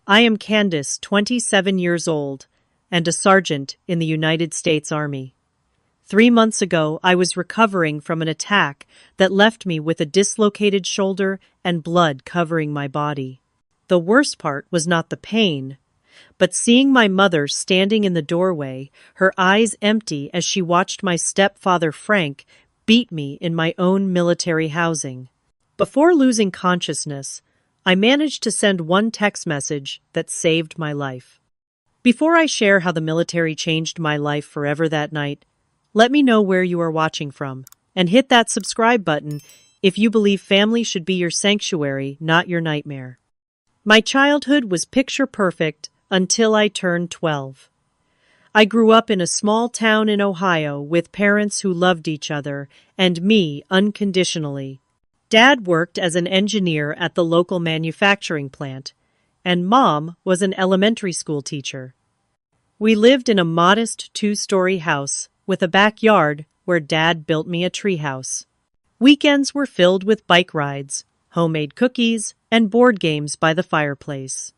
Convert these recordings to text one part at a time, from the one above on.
I am Candace, 27 years old, and a sergeant in the United States Army. 3 months ago, I was recovering from an attack that left me with a dislocated shoulder and blood covering my body. The worst part was not the pain, but seeing my mother standing in the doorway, her eyes empty as she watched my stepfather Frank beat me in my own military housing. Before losing consciousness, I managed to send one text message that saved my life. Before I share how the military changed my life forever that night, let me know where you are watching from, and hit that subscribe button if you believe family should be your sanctuary, not your nightmare. My childhood was picture perfect until I turned 12. I grew up in a small town in Ohio with parents who loved each other and me unconditionally. Dad worked as an engineer at the local manufacturing plant, and Mom was an elementary school teacher. We lived in a modest two-story house with a backyard where Dad built me a treehouse. Weekends were filled with bike rides, homemade cookies, and board games by the fireplace.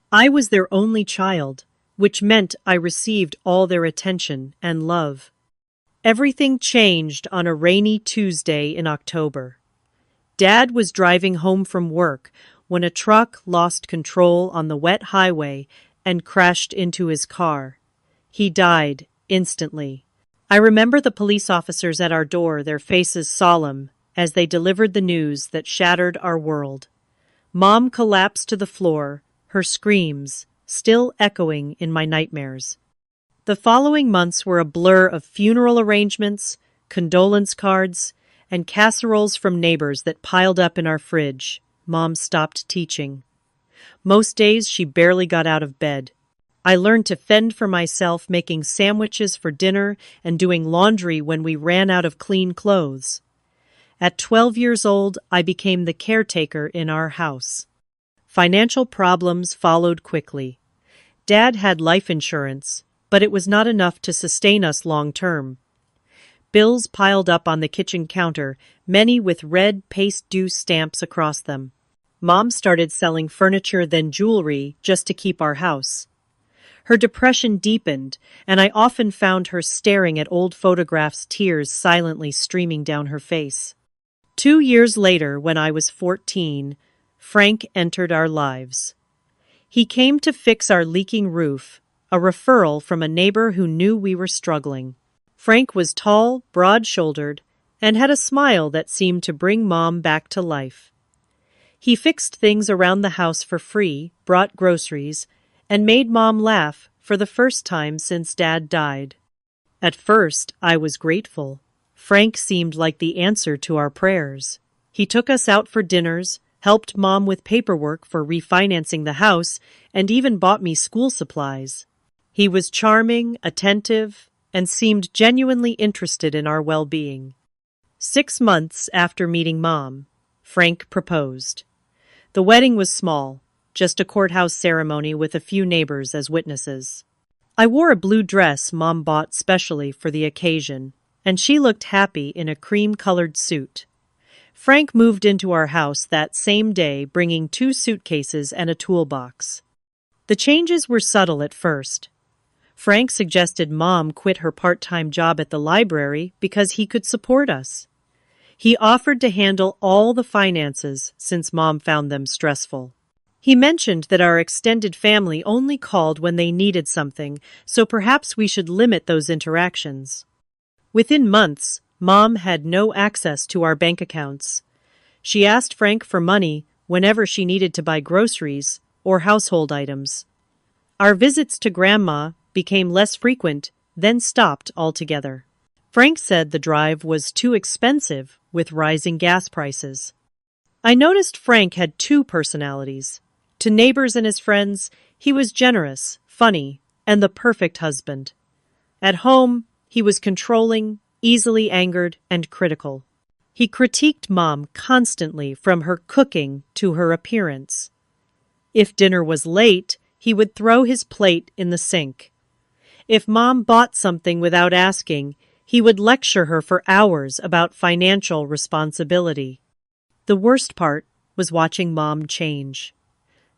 I was their only child, which meant I received all their attention and love. Everything changed on a rainy Tuesday in October. Dad was driving home from work when a truck lost control on the wet highway and crashed into his car. He died instantly. I remember the police officers at our door, their faces solemn, as they delivered the news that shattered our world. Mom collapsed to the floor, her screams still echoing in my nightmares. The following months were a blur of funeral arrangements, condolence cards, and casseroles from neighbors that piled up in our fridge. Mom stopped teaching. Most days she barely got out of bed. I learned to fend for myself, making sandwiches for dinner and doing laundry when we ran out of clean clothes. At 12 years old, I became the caretaker in our house. Financial problems followed quickly. Dad had life insurance, but it was not enough to sustain us long term. Bills piled up on the kitchen counter, many with red paste-due stamps across them. Mom started selling furniture, then jewelry, just to keep our house. Her depression deepened, and I often found her staring at old photographs, tears silently streaming down her face. 2 years later, when I was 14, Frank entered our lives. He came to fix our leaking roof, a referral from a neighbor who knew we were struggling. Frank was tall, broad-shouldered, and had a smile that seemed to bring Mom back to life. He fixed things around the house for free, brought groceries, and made Mom laugh for the first time since Dad died. At first, I was grateful. Frank seemed like the answer to our prayers. He took us out for dinners, helped Mom with paperwork for refinancing the house, and even bought me school supplies. He was charming, attentive, and seemed genuinely interested in our well-being. 6 months after meeting Mom, Frank proposed. The wedding was small, just a courthouse ceremony with a few neighbors as witnesses. I wore a blue dress Mom bought specially for the occasion, and she looked happy in a cream-colored suit. Frank moved into our house that same day, bringing 2 suitcases and a toolbox. The changes were subtle at first. Frank suggested Mom quit her part-time job at the library because he could support us. He offered to handle all the finances since Mom found them stressful. He mentioned that our extended family only called when they needed something, so perhaps we should limit those interactions. Within months, Mom had no access to our bank accounts. She asked Frank for money whenever she needed to buy groceries or household items. Our visits to Grandma became less frequent, then stopped altogether. Frank said the drive was too expensive with rising gas prices. I noticed Frank had 2 personalities. To neighbors and his friends, he was generous, funny, and the perfect husband. At home, he was controlling, easily angered, and critical. He critiqued Mom constantly, from her cooking to her appearance. If dinner was late, he would throw his plate in the sink. If Mom bought something without asking, he would lecture her for hours about financial responsibility. The worst part was watching Mom change.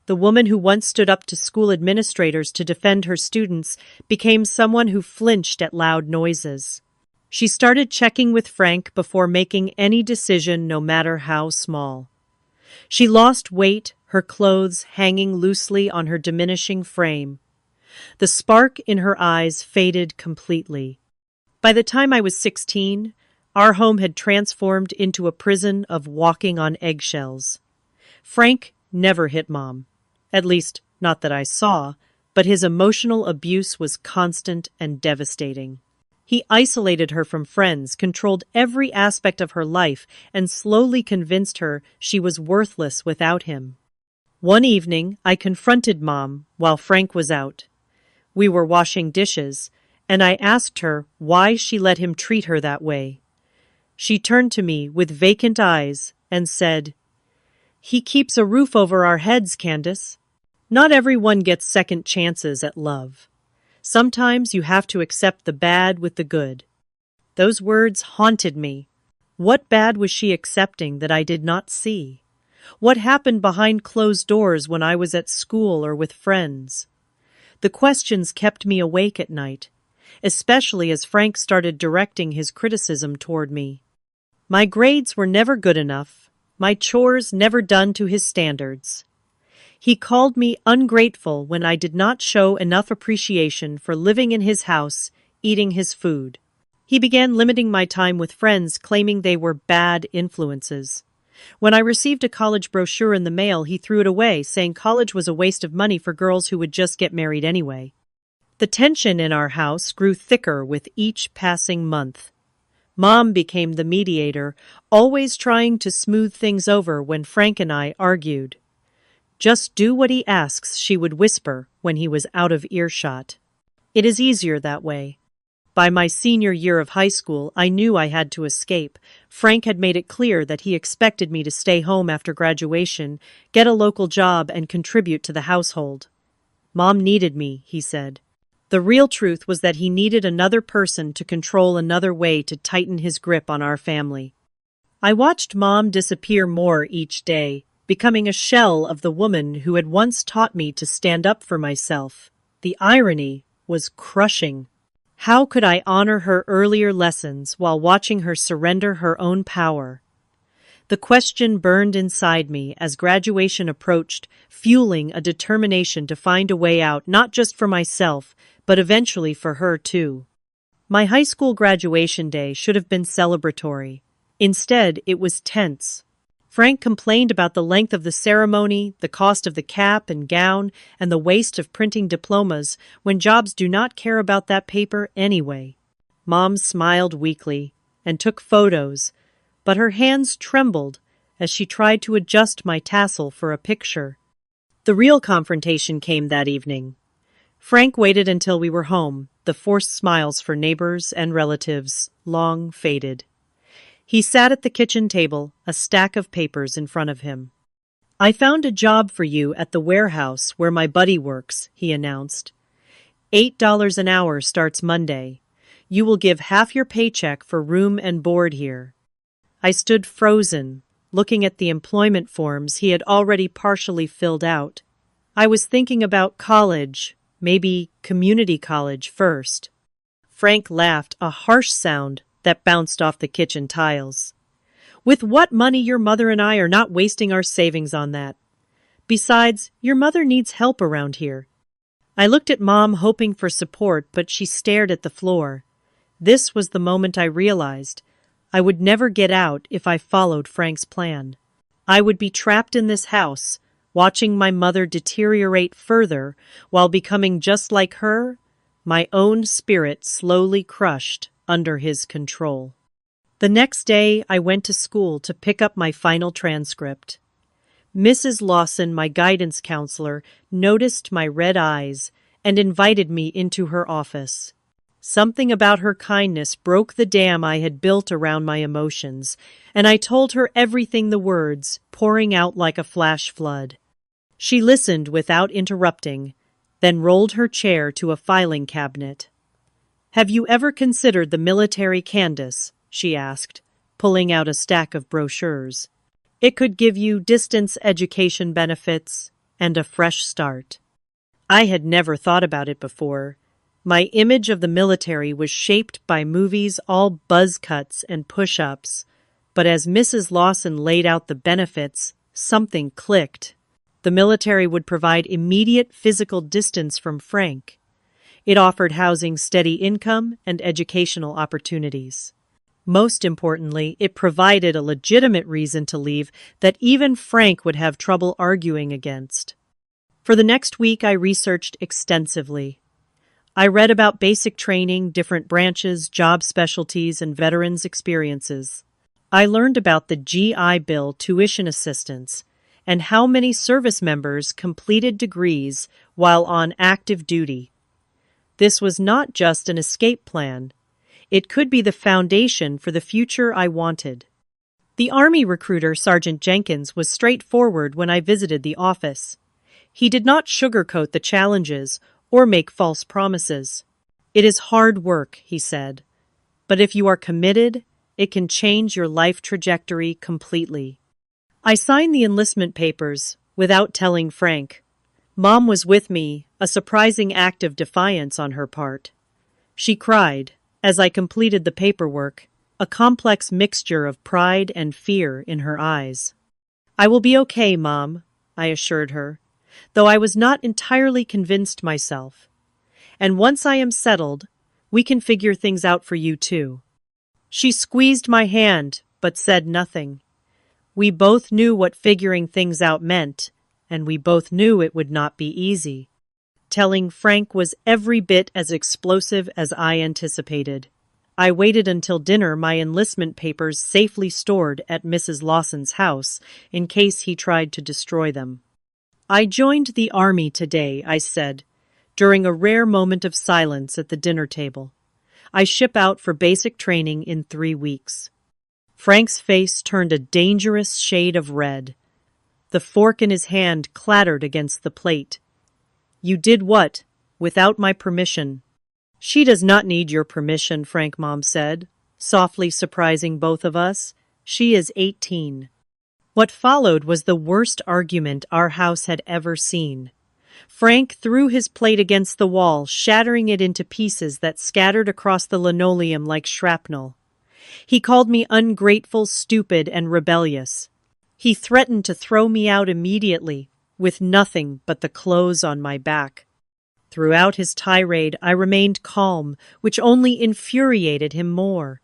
The woman who once stood up to school administrators to defend her students became someone who flinched at loud noises. She started checking with Frank before making any decision, no matter how small. She lost weight, her clothes hanging loosely on her diminishing frame. The spark in her eyes faded completely. By the time I was 16, our home had transformed into a prison of walking on eggshells. Frank never hit Mom. At least, not that I saw, but his emotional abuse was constant and devastating. He isolated her from friends, controlled every aspect of her life, and slowly convinced her she was worthless without him. One evening, I confronted Mom while Frank was out. We were washing dishes, and I asked her why she let him treat her that way. She turned to me with vacant eyes and said, "He keeps a roof over our heads, Candace. Not everyone gets second chances at love. Sometimes you have to accept the bad with the good." Those words haunted me. What bad was she accepting that I did not see? What happened behind closed doors when I was at school or with friends? The questions kept me awake at night, especially as Frank started directing his criticism toward me. My grades were never good enough, my chores never done to his standards. He called me ungrateful when I did not show enough appreciation for living in his house, eating his food. He began limiting my time with friends, claiming they were bad influences. When I received a college brochure in the mail, he threw it away, saying college was a waste of money for girls who would just get married anyway. The tension in our house grew thicker with each passing month. Mom became the mediator, always trying to smooth things over when Frank and I argued. "Just do what he asks," she would whisper when he was out of earshot. "It is easier that way." By my senior year of high school, I knew I had to escape. Frank had made it clear that he expected me to stay home after graduation, get a local job, and contribute to the household. Mom needed me, he said. The real truth was that he needed another person to control another way to tighten his grip on our family. I watched Mom disappear more each day, becoming a shell of the woman who had once taught me to stand up for myself. The irony was crushing. How could I honor her earlier lessons while watching her surrender her own power? The question burned inside me as graduation approached, fueling a determination to find a way out, not just for myself, but eventually for her too. My high school graduation day should have been celebratory. Instead, it was tense. Frank complained about the length of the ceremony, the cost of the cap and gown, and the waste of printing diplomas when jobs do not care about that paper anyway. Mom smiled weakly and took photos, but her hands trembled as she tried to adjust my tassel for a picture. The real confrontation came that evening. Frank waited until we were home, the forced smiles for neighbors and relatives long faded. He sat at the kitchen table, a stack of papers in front of him. "I found a job for you at the warehouse where my buddy works," he announced. $8 an hour starts Monday. You will give half your paycheck for room and board here." I stood frozen, looking at the employment forms he had already partially filled out. I was thinking about college, maybe community college first. Frank laughed, a harsh sound that bounced off the kitchen tiles. "With what money your mother and I are not wasting our savings on that. Besides, your mother needs help around here." I looked at Mom hoping for support, but she stared at the floor. This was the moment I realized I would never get out if I followed Frank's plan. I would be trapped in this house, watching my mother deteriorate further while becoming just like her, my own spirit slowly crushed under his control. The next day, I went to school to pick up my final transcript. Mrs. Lawson, my guidance counselor, noticed my red eyes and invited me into her office. Something about her kindness broke the dam I had built around my emotions, and I told her everything, the words pouring out like a flash flood. She listened without interrupting, then rolled her chair to a filing cabinet. "Have you ever considered the military, Candace?" she asked, pulling out a stack of brochures. "It could give you distance education benefits, and a fresh start. I had never thought about it before. My image of the military was shaped by movies, all buzz cuts and push-ups. But as Mrs. Lawson laid out the benefits, something clicked. The military would provide immediate physical distance from Frank. It offered housing, steady income, and educational opportunities. Most importantly, it provided a legitimate reason to leave that even Frank would have trouble arguing against. For the next week, I researched extensively. I read about basic training, different branches, job specialties, and veterans' experiences. I learned about the GI Bill tuition assistance and how many service members completed degrees while on active duty. This was not just an escape plan. It could be the foundation for the future I wanted. The Army recruiter, Sergeant Jenkins, was straightforward when I visited the office. He did not sugarcoat the challenges or make false promises. "It is hard work," he said, "but if you are committed, it can change your life trajectory completely." I signed the enlistment papers without telling Frank. Mom was with me, a surprising act of defiance on her part. She cried as I completed the paperwork, a complex mixture of pride and fear in her eyes. "I will be okay, Mom," I assured her, though I was not entirely convinced myself. "And once I am settled, we can figure things out for you too." She squeezed my hand, but said nothing. We both knew what figuring things out meant, and we both knew it would not be easy. Telling Frank was every bit as explosive as I anticipated. I waited until dinner, my enlistment papers safely stored at Mrs. Lawson's house in case he tried to destroy them. "I joined the Army today," I said, during a rare moment of silence at the dinner table. "I ship out for basic training in 3 weeks." Frank's face turned a dangerous shade of red. The fork in his hand clattered against the plate. "You did what? Without my permission?" "She does not need your permission," Frank Mom said, softly surprising both of us. "She is 18. What followed was the worst argument our house had ever seen. Frank threw his plate against the wall, shattering it into pieces that scattered across the linoleum like shrapnel. He called me ungrateful, stupid, and rebellious. He threatened to throw me out immediately, with nothing but the clothes on my back. Throughout his tirade, I remained calm, which only infuriated him more.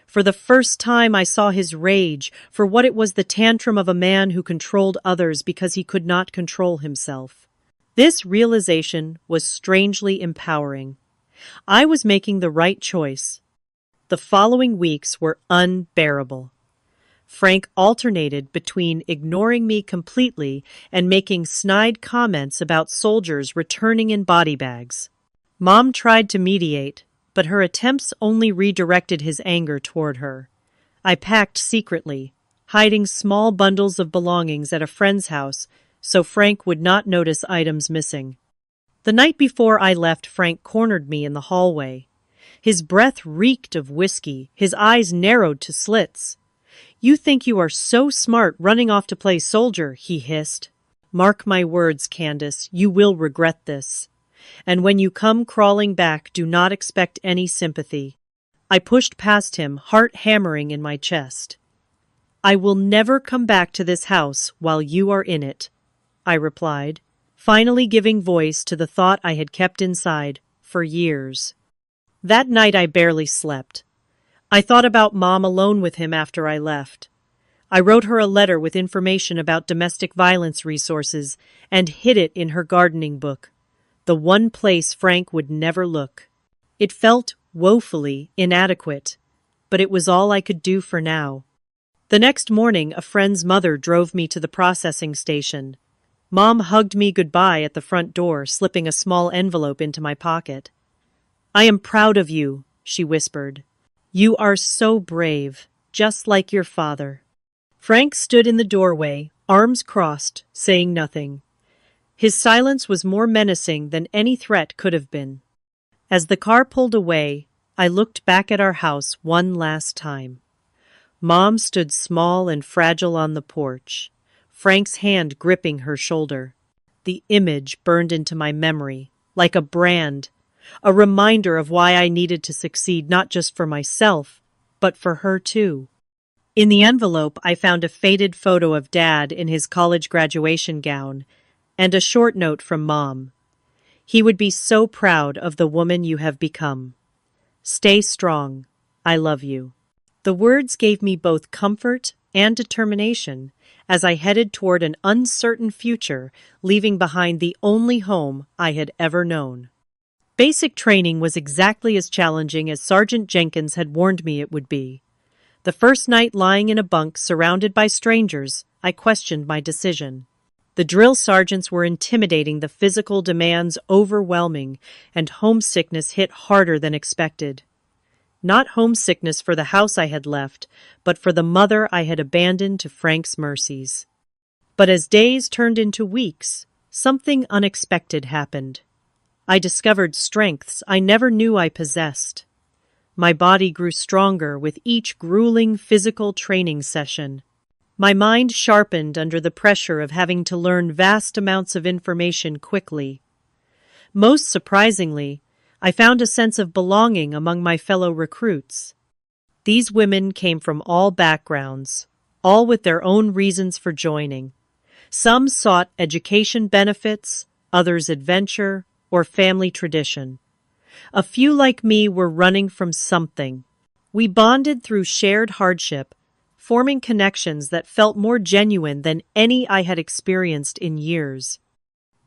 For the first time, I saw his rage for what it was, the tantrum of a man who controlled others because he could not control himself. This realization was strangely empowering. I was making the right choice. The following weeks were unbearable. Frank alternated between ignoring me completely and making snide comments about soldiers returning in body bags. Mom tried to mediate, but her attempts only redirected his anger toward her. I packed secretly, hiding small bundles of belongings at a friend's house so Frank would not notice items missing. The night before I left, Frank cornered me in the hallway. His breath reeked of whiskey, his eyes narrowed to slits. "You think you are so smart running off to play soldier," he hissed. "Mark my words, Candace, you will regret this. And when you come crawling back, do not expect any sympathy." I pushed past him, heart hammering in my chest. "I will never come back to this house while you are in it," I replied, finally giving voice to the thought I had kept inside for years. That night I barely slept. I thought about Mom alone with him after I left. I wrote her a letter with information about domestic violence resources and hid it in her gardening book, the one place Frank would never look. It felt woefully inadequate, but it was all I could do for now. The next morning, a friend's mother drove me to the processing station. Mom hugged me goodbye at the front door, slipping a small envelope into my pocket. "I am proud of you," she whispered. "You are so brave, just like your father." Frank stood in the doorway, arms crossed, saying nothing. His silence was more menacing than any threat could have been. As the car pulled away, I looked back at our house one last time. Mom stood small and fragile on the porch, Frank's hand gripping her shoulder. the image burned into my memory, like a brand, a reminder of why I needed to succeed not just for myself, but for her too. In the envelope, I found a faded photo of Dad in his college graduation gown and a short note from Mom. He would be so proud of the woman you have become. Stay strong. I love you. The words gave me both comfort and determination as I headed toward an uncertain future, leaving behind the only home I had ever known. Basic training was exactly as challenging as Sergeant Jenkins had warned me it would be. The first night lying in a bunk surrounded by strangers, I questioned my decision. The drill sergeants were intimidating, the physical demands overwhelming, and homesickness hit harder than expected. Not homesickness for the house I had left, but for the mother I had abandoned to Frank's mercies. But as days turned into weeks, something unexpected happened. I discovered strengths I never knew I possessed. My body grew stronger with each grueling physical training session. My mind sharpened under the pressure of having to learn vast amounts of information quickly. Most surprisingly, I found a sense of belonging among my fellow recruits. These women came from all backgrounds, all with their own reasons for joining. Some sought education benefits, others adventure, or family tradition. A few like me were running from something. We bonded through shared hardship, forming connections that felt more genuine than any I had experienced in years.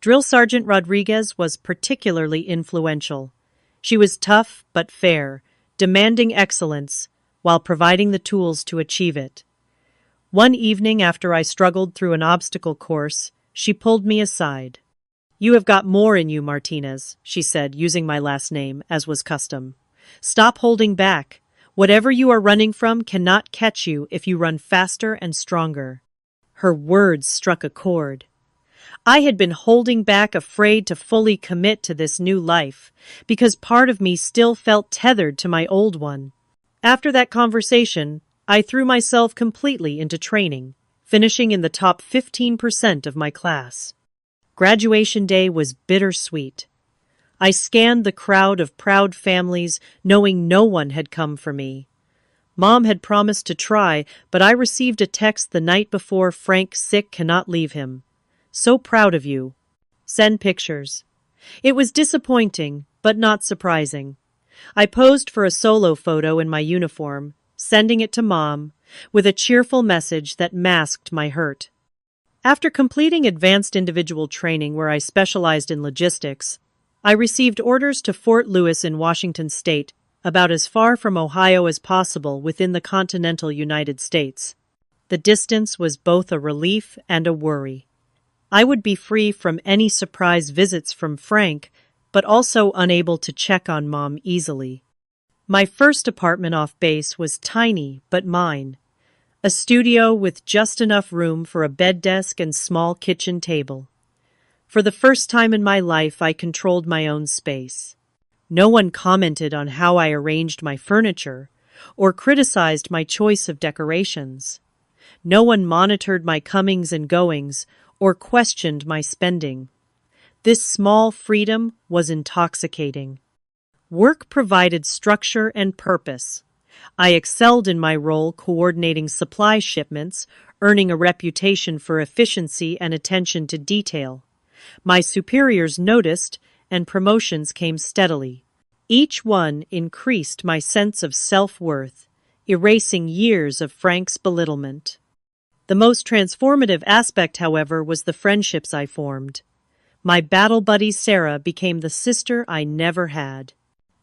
Drill Sergeant Rodriguez was particularly influential. She was tough but fair, demanding excellence while providing the tools to achieve it. One evening after I struggled through an obstacle course, she pulled me aside. "You have got more in you, Martinez," she said, using my last name, as was custom. "Stop holding back. Whatever you are running from cannot catch you if you run faster and stronger." Her words struck a chord. I had been holding back, afraid to fully commit to this new life, because part of me still felt tethered to my old one. After that conversation, I threw myself completely into training, finishing in the top 15% of my class. Graduation day was bittersweet. I scanned the crowd of proud families, knowing no one had come for me. Mom had promised to try, but I received a text the night before: "Frank sick, cannot leave him. So proud of you. Send pictures." It was disappointing, but not surprising. I posed for a solo photo in my uniform, sending it to Mom, with a cheerful message that masked my hurt. After completing advanced individual training where I specialized in logistics, I received orders to Fort Lewis in Washington state, about as far from Ohio as possible within the continental United States. The distance was both a relief and a worry. I would be free from any surprise visits from Frank, but also unable to check on Mom easily. My first apartment off base was tiny but mine. A studio with just enough room for a bed desk and small kitchen table. For the first time in my life, I controlled my own space. No one commented on how I arranged my furniture or criticized my choice of decorations. No one monitored my comings and goings or questioned my spending. This small freedom was intoxicating. Work provided structure and purpose. I excelled in my role coordinating supply shipments, earning a reputation for efficiency and attention to detail. My superiors noticed, and promotions came steadily. Each one increased my sense of self-worth, erasing years of Frank's belittlement. The most transformative aspect, however, was the friendships I formed. My battle buddy Sarah became the sister I never had.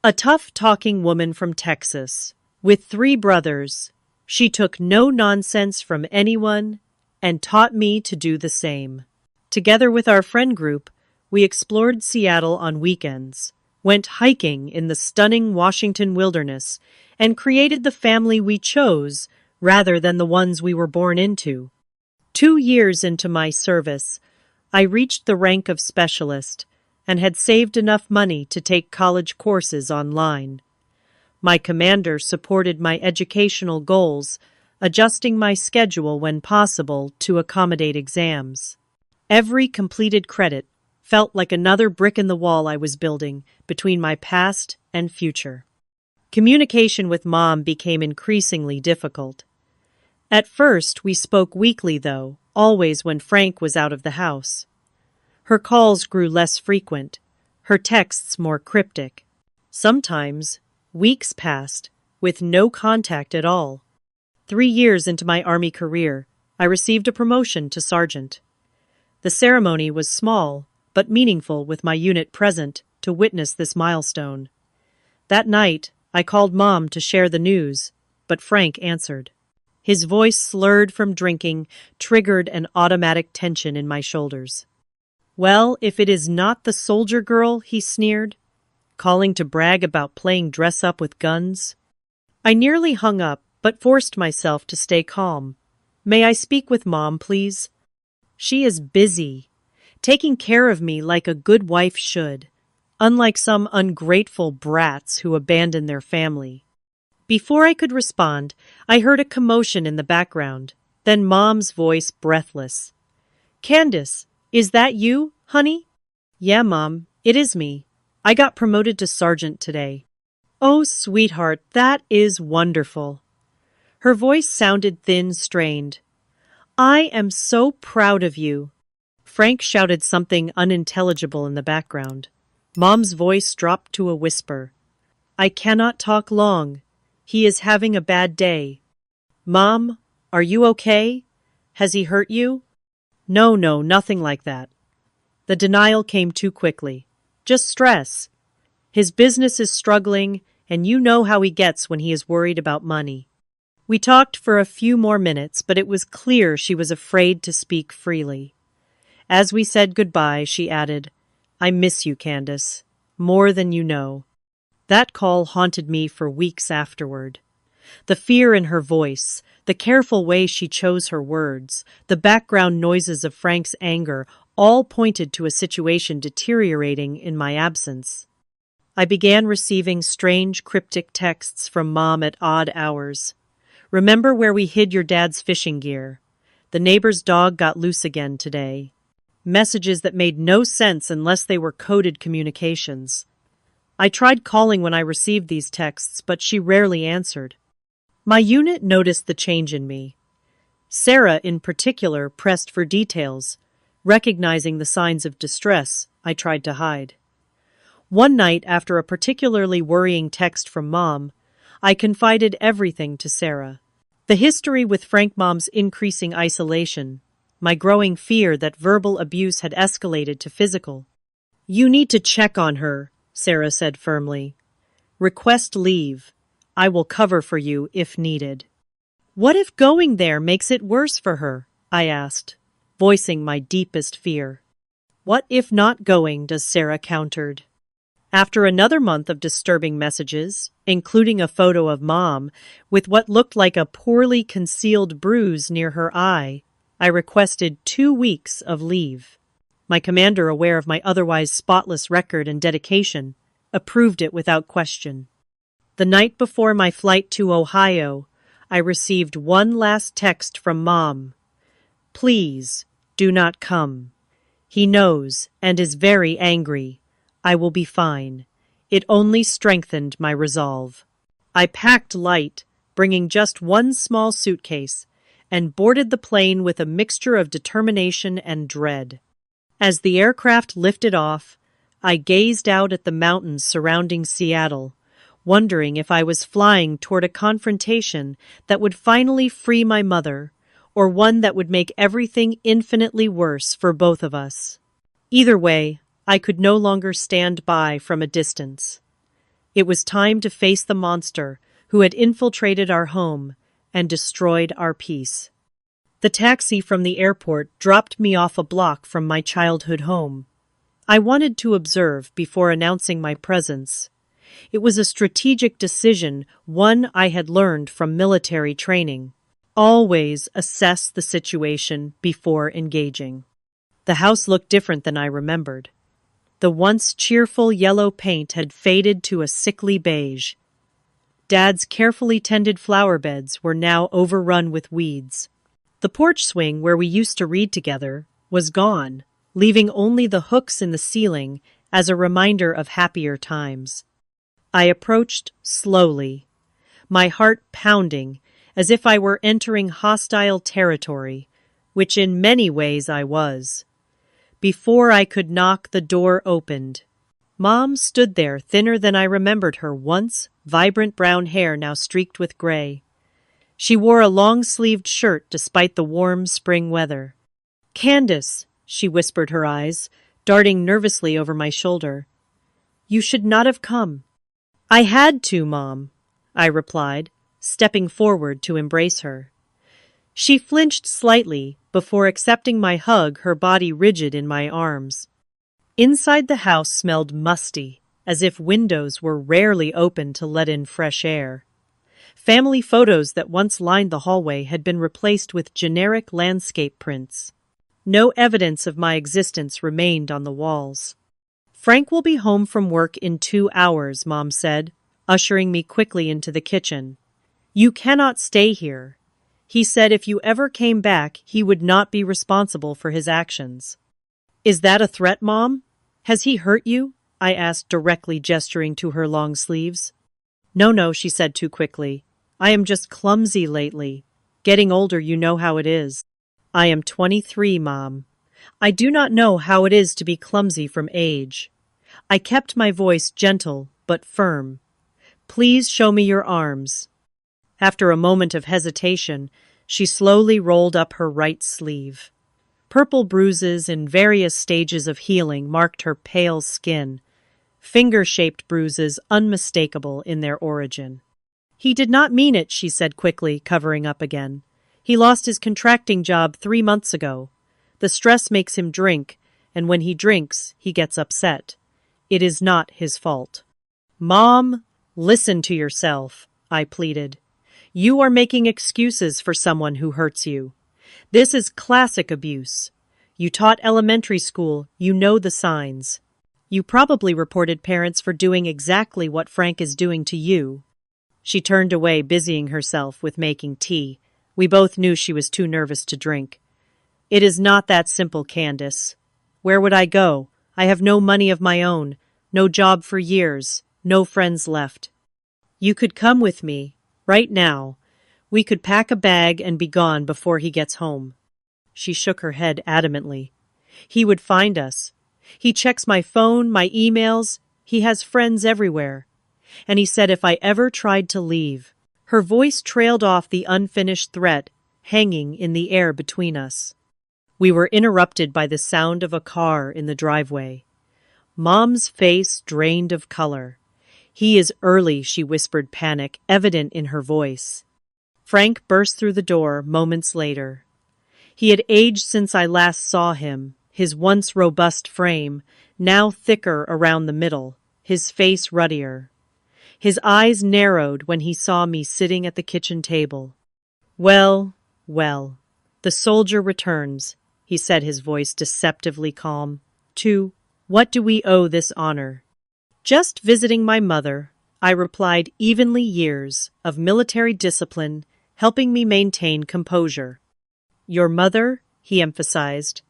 A tough-talking woman from Texas, with 3 brothers, she took no nonsense from anyone and taught me to do the same. Together with our friend group, we explored Seattle on weekends, went hiking in the stunning Washington wilderness, and created the family we chose rather than the ones we were born into. 2 years into my service, I reached the rank of specialist and had saved enough money to take college courses online. My commander supported my educational goals, adjusting my schedule when possible to accommodate exams. Every completed credit felt like another brick in the wall I was building between my past and future. Communication with Mom became increasingly difficult. At first, we spoke weekly, though, always when Frank was out of the house. Her calls grew less frequent, her texts more cryptic. Sometimes, weeks passed with no contact at all. 3 years into my Army career, I received a promotion to sergeant. The ceremony was small, but meaningful, with my unit present to witness this milestone. That night, I called Mom to share the news, but Frank answered. His voice, slurred from drinking, triggered an automatic tension in my shoulders. Well, if it is not the soldier girl, he sneered, calling to brag about playing dress-up with guns. I nearly hung up, but forced myself to stay calm. May I speak with Mom, please? She is busy, taking care of me like a good wife should, unlike some ungrateful brats who abandon their family. Before I could respond, I heard a commotion in the background, then Mom's voice, breathless. Candace, is that you, honey? Yeah, Mom, it is me. I got promoted to sergeant today. Oh, sweetheart, that is wonderful. Her voice sounded thin, strained. I am so proud of you. Frank shouted something unintelligible in the background. Mom's voice dropped to a whisper. I cannot talk long. He is having a bad day. Mom, are you okay? Has he hurt you? No, nothing like that. The denial came too quickly. Just stress. His business is struggling, and you know how he gets when he is worried about money. We talked for a few more minutes, but it was clear she was afraid to speak freely. As we said goodbye, she added, I miss you, Candace, more than you know. That call haunted me for weeks afterward. The fear in her voice, the careful way she chose her words, the background noises of Frank's anger, all pointed to a situation deteriorating in my absence. I began receiving strange, cryptic texts from Mom at odd hours. Remember where we hid your dad's fishing gear? The neighbor's dog got loose again today. Messages that made no sense unless they were coded communications. I tried calling when I received these texts, but she rarely answered. My unit noticed the change in me. Sarah, in particular, pressed for details, recognizing the signs of distress I tried to hide. One night, after a particularly worrying text from Mom, I confided everything to Sarah. The history with Frank, Mom's increasing isolation, my growing fear that verbal abuse had escalated to physical. You need to check on her, Sarah said firmly. Request leave. I will cover for you if needed. What if going there makes it worse for her? I asked, voicing my deepest fear. What if not going? Sarah countered. After another month of disturbing messages, including a photo of Mom with what looked like a poorly concealed bruise near her eye, I requested 2 weeks of leave. My commander, aware of my otherwise spotless record and dedication, approved it without question. The night before my flight to Ohio, I received one last text from Mom. Please, do not come. He knows and is very angry. I will be fine. It only strengthened my resolve. I packed light, bringing just one small suitcase, and boarded the plane with a mixture of determination and dread. As the aircraft lifted off, I gazed out at the mountains surrounding Seattle, wondering if I was flying toward a confrontation that would finally free my mother, or one that would make everything infinitely worse for both of us. Either way, I could no longer stand by from a distance. It was time to face the monster who had infiltrated our home and destroyed our peace. The taxi from the airport dropped me off a block from my childhood home. I wanted to observe before announcing my presence. It was a strategic decision, one I had learned from military training. Always assess the situation before engaging. The house looked different than I remembered. The once cheerful yellow paint had faded to a sickly beige. Dad's carefully tended flower beds were now overrun with weeds. The porch swing where we used to read together was gone, leaving only the hooks in the ceiling as a reminder of happier times. I approached slowly, my heart pounding as if I were entering hostile territory, which in many ways I was. Before I could knock, the door opened. Mom stood there, thinner than I remembered her once, vibrant brown hair now streaked with gray. She wore a long-sleeved shirt despite the warm spring weather. "Candace," she whispered, her eyes darting nervously over my shoulder. "You should not have come." "I had to, Mom," I replied, stepping forward to embrace her. She flinched slightly before accepting my hug, her body rigid in my arms. Inside the house smelled musty, as if windows were rarely opened to let in fresh air. Family photos that once lined the hallway had been replaced with generic landscape prints. No evidence of my existence remained on the walls. "Frank will be home from work in 2 hours," Mom said, ushering me quickly into the kitchen. "You cannot stay here. He said if you ever came back, he would not be responsible for his actions." "Is that a threat, Mom? Has he hurt you?" I asked, directly gesturing to her long sleeves. No, she said too quickly. "I am just clumsy lately. Getting older, you know how it is." "I am 23, Mom. I do not know how it is to be clumsy from age." I kept my voice gentle but firm. "Please show me your arms." After a moment of hesitation, she slowly rolled up her right sleeve. Purple bruises in various stages of healing marked her pale skin, finger-shaped bruises unmistakable in their origin. "He did not mean it," she said quickly, covering up again. "He lost his contracting job 3 months ago. The stress makes him drink, and when he drinks, he gets upset. It is not his fault." "Mom, listen to yourself," I pleaded. "You are making excuses for someone who hurts you. This is classic abuse. You taught elementary school, you know the signs. You probably reported parents for doing exactly what Frank is doing to you." She turned away, busying herself with making tea. We both knew she was too nervous to drink. "It is not that simple, Candace. Where would I go? I have no money of my own, no job for years, no friends left. You could come with me, right now. We could pack a bag and be gone before he gets home." She shook her head adamantly. "He would find us. He checks my phone, my emails. He has friends everywhere. And he said if I ever tried to leave." Her voice trailed off, the unfinished threat hanging in the air between us. We were interrupted by the sound of a car in the driveway. Mom's face drained of color. "He is early," she whispered, panic evident in her voice. Frank burst through the door moments later. He had aged since I last saw him, his once robust frame, now thicker around the middle, his face ruddier. His eyes narrowed when he saw me sitting at the kitchen table. Well, the soldier returns," he said, his voice deceptively calm. "To what do we owe this honor?" "Just visiting my mother," I replied, "evenly years of military discipline, helping me maintain composure." "Your mother," he emphasized.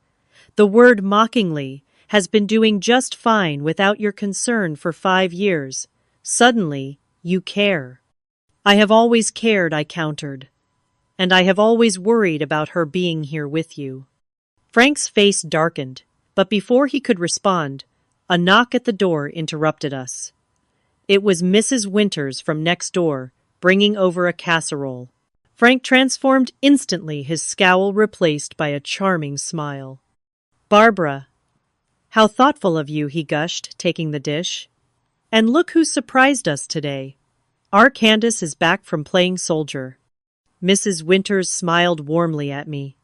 "The word mockingly, has been doing just fine without your concern for 5 years. Suddenly, you care." "I have always cared," I countered. "And I have always worried about her being here with you." Frank's face darkened, but before he could respond, a knock at the door interrupted us. It was Mrs. Winters from next door, bringing over a casserole. Frank transformed instantly, his scowl replaced by a charming smile. "Barbara, how thoughtful of you," he gushed, taking the dish. "And look who surprised us today. Our Candace is back from playing soldier." Mrs. Winters smiled warmly at me.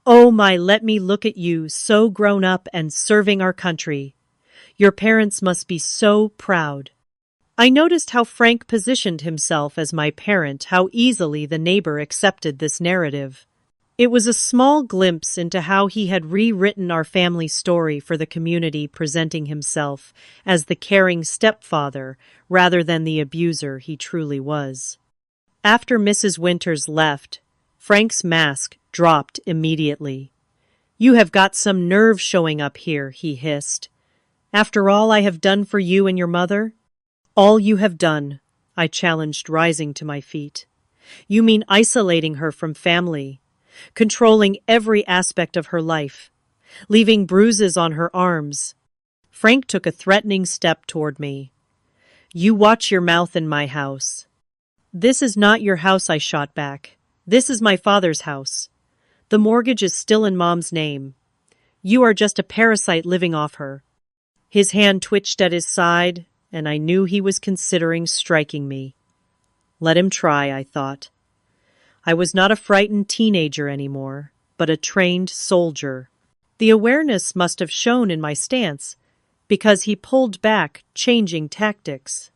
"Oh my, let me look at you, so grown up and serving our country. Your parents must be so proud." I noticed how Frank positioned himself as my parent, how easily the neighbor accepted this narrative. It was a small glimpse into how he had rewritten our family story for the community, presenting himself as the caring stepfather rather than the abuser he truly was. After Mrs. Winters left, Frank's mask dropped immediately. You have got some nerve showing up here, he hissed. After all I have done for you and your mother? All you have done, I challenged, rising to my feet. You mean isolating her from family, controlling every aspect of her life, leaving bruises on her arms. Frank took a threatening step toward me. You watch your mouth in my house. This is not your house, I shot back. This is my father's house. The mortgage is still in Mom's name. You are just a parasite living off her. His hand twitched at his side, and I knew he was considering striking me. Let him try, I thought. I was not a frightened teenager anymore, but a trained soldier. The awareness must have shown in my stance, because he pulled back, changing tactics.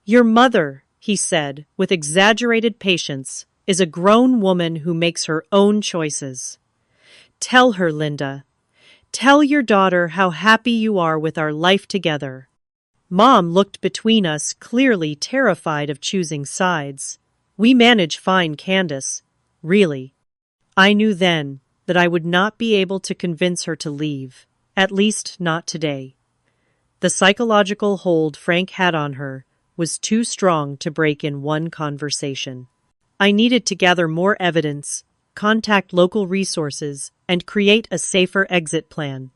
Your mother, he said, with exaggerated patience, is a grown woman who makes her own choices. Tell her, Linda. Tell your daughter how happy you are with our life together. Mom looked between us, clearly terrified of choosing sides. We manage fine, Candace. Really. I knew then that I would not be able to convince her to leave, at least not today. The psychological hold Frank had on her was too strong to break in one conversation. I needed to gather more evidence, contact local resources, and create a safer exit plan.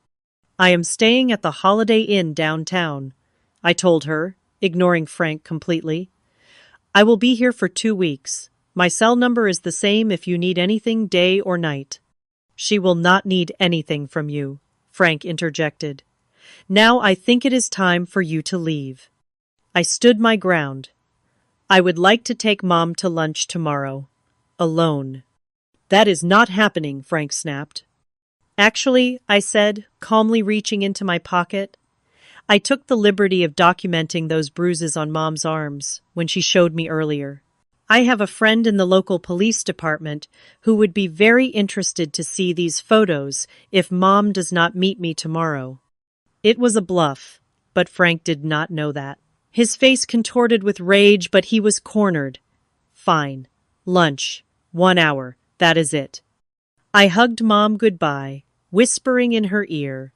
I am staying at the Holiday Inn downtown, I told her, ignoring Frank completely. I will be here for 2 weeks. My cell number is the same if you need anything day or night. She will not need anything from you, Frank interjected. Now I think it is time for you to leave. I stood my ground. I would like to take Mom to lunch tomorrow. Alone. That is not happening, Frank snapped. Actually, I said, calmly reaching into my pocket. I took the liberty of documenting those bruises on Mom's arms when she showed me earlier. I have a friend in the local police department who would be very interested to see these photos if Mom does not meet me tomorrow. It was a bluff, but Frank did not know that. His face contorted with rage, but he was cornered. Fine. Lunch. 1 hour. That is it. I hugged Mom goodbye, whispering in her ear,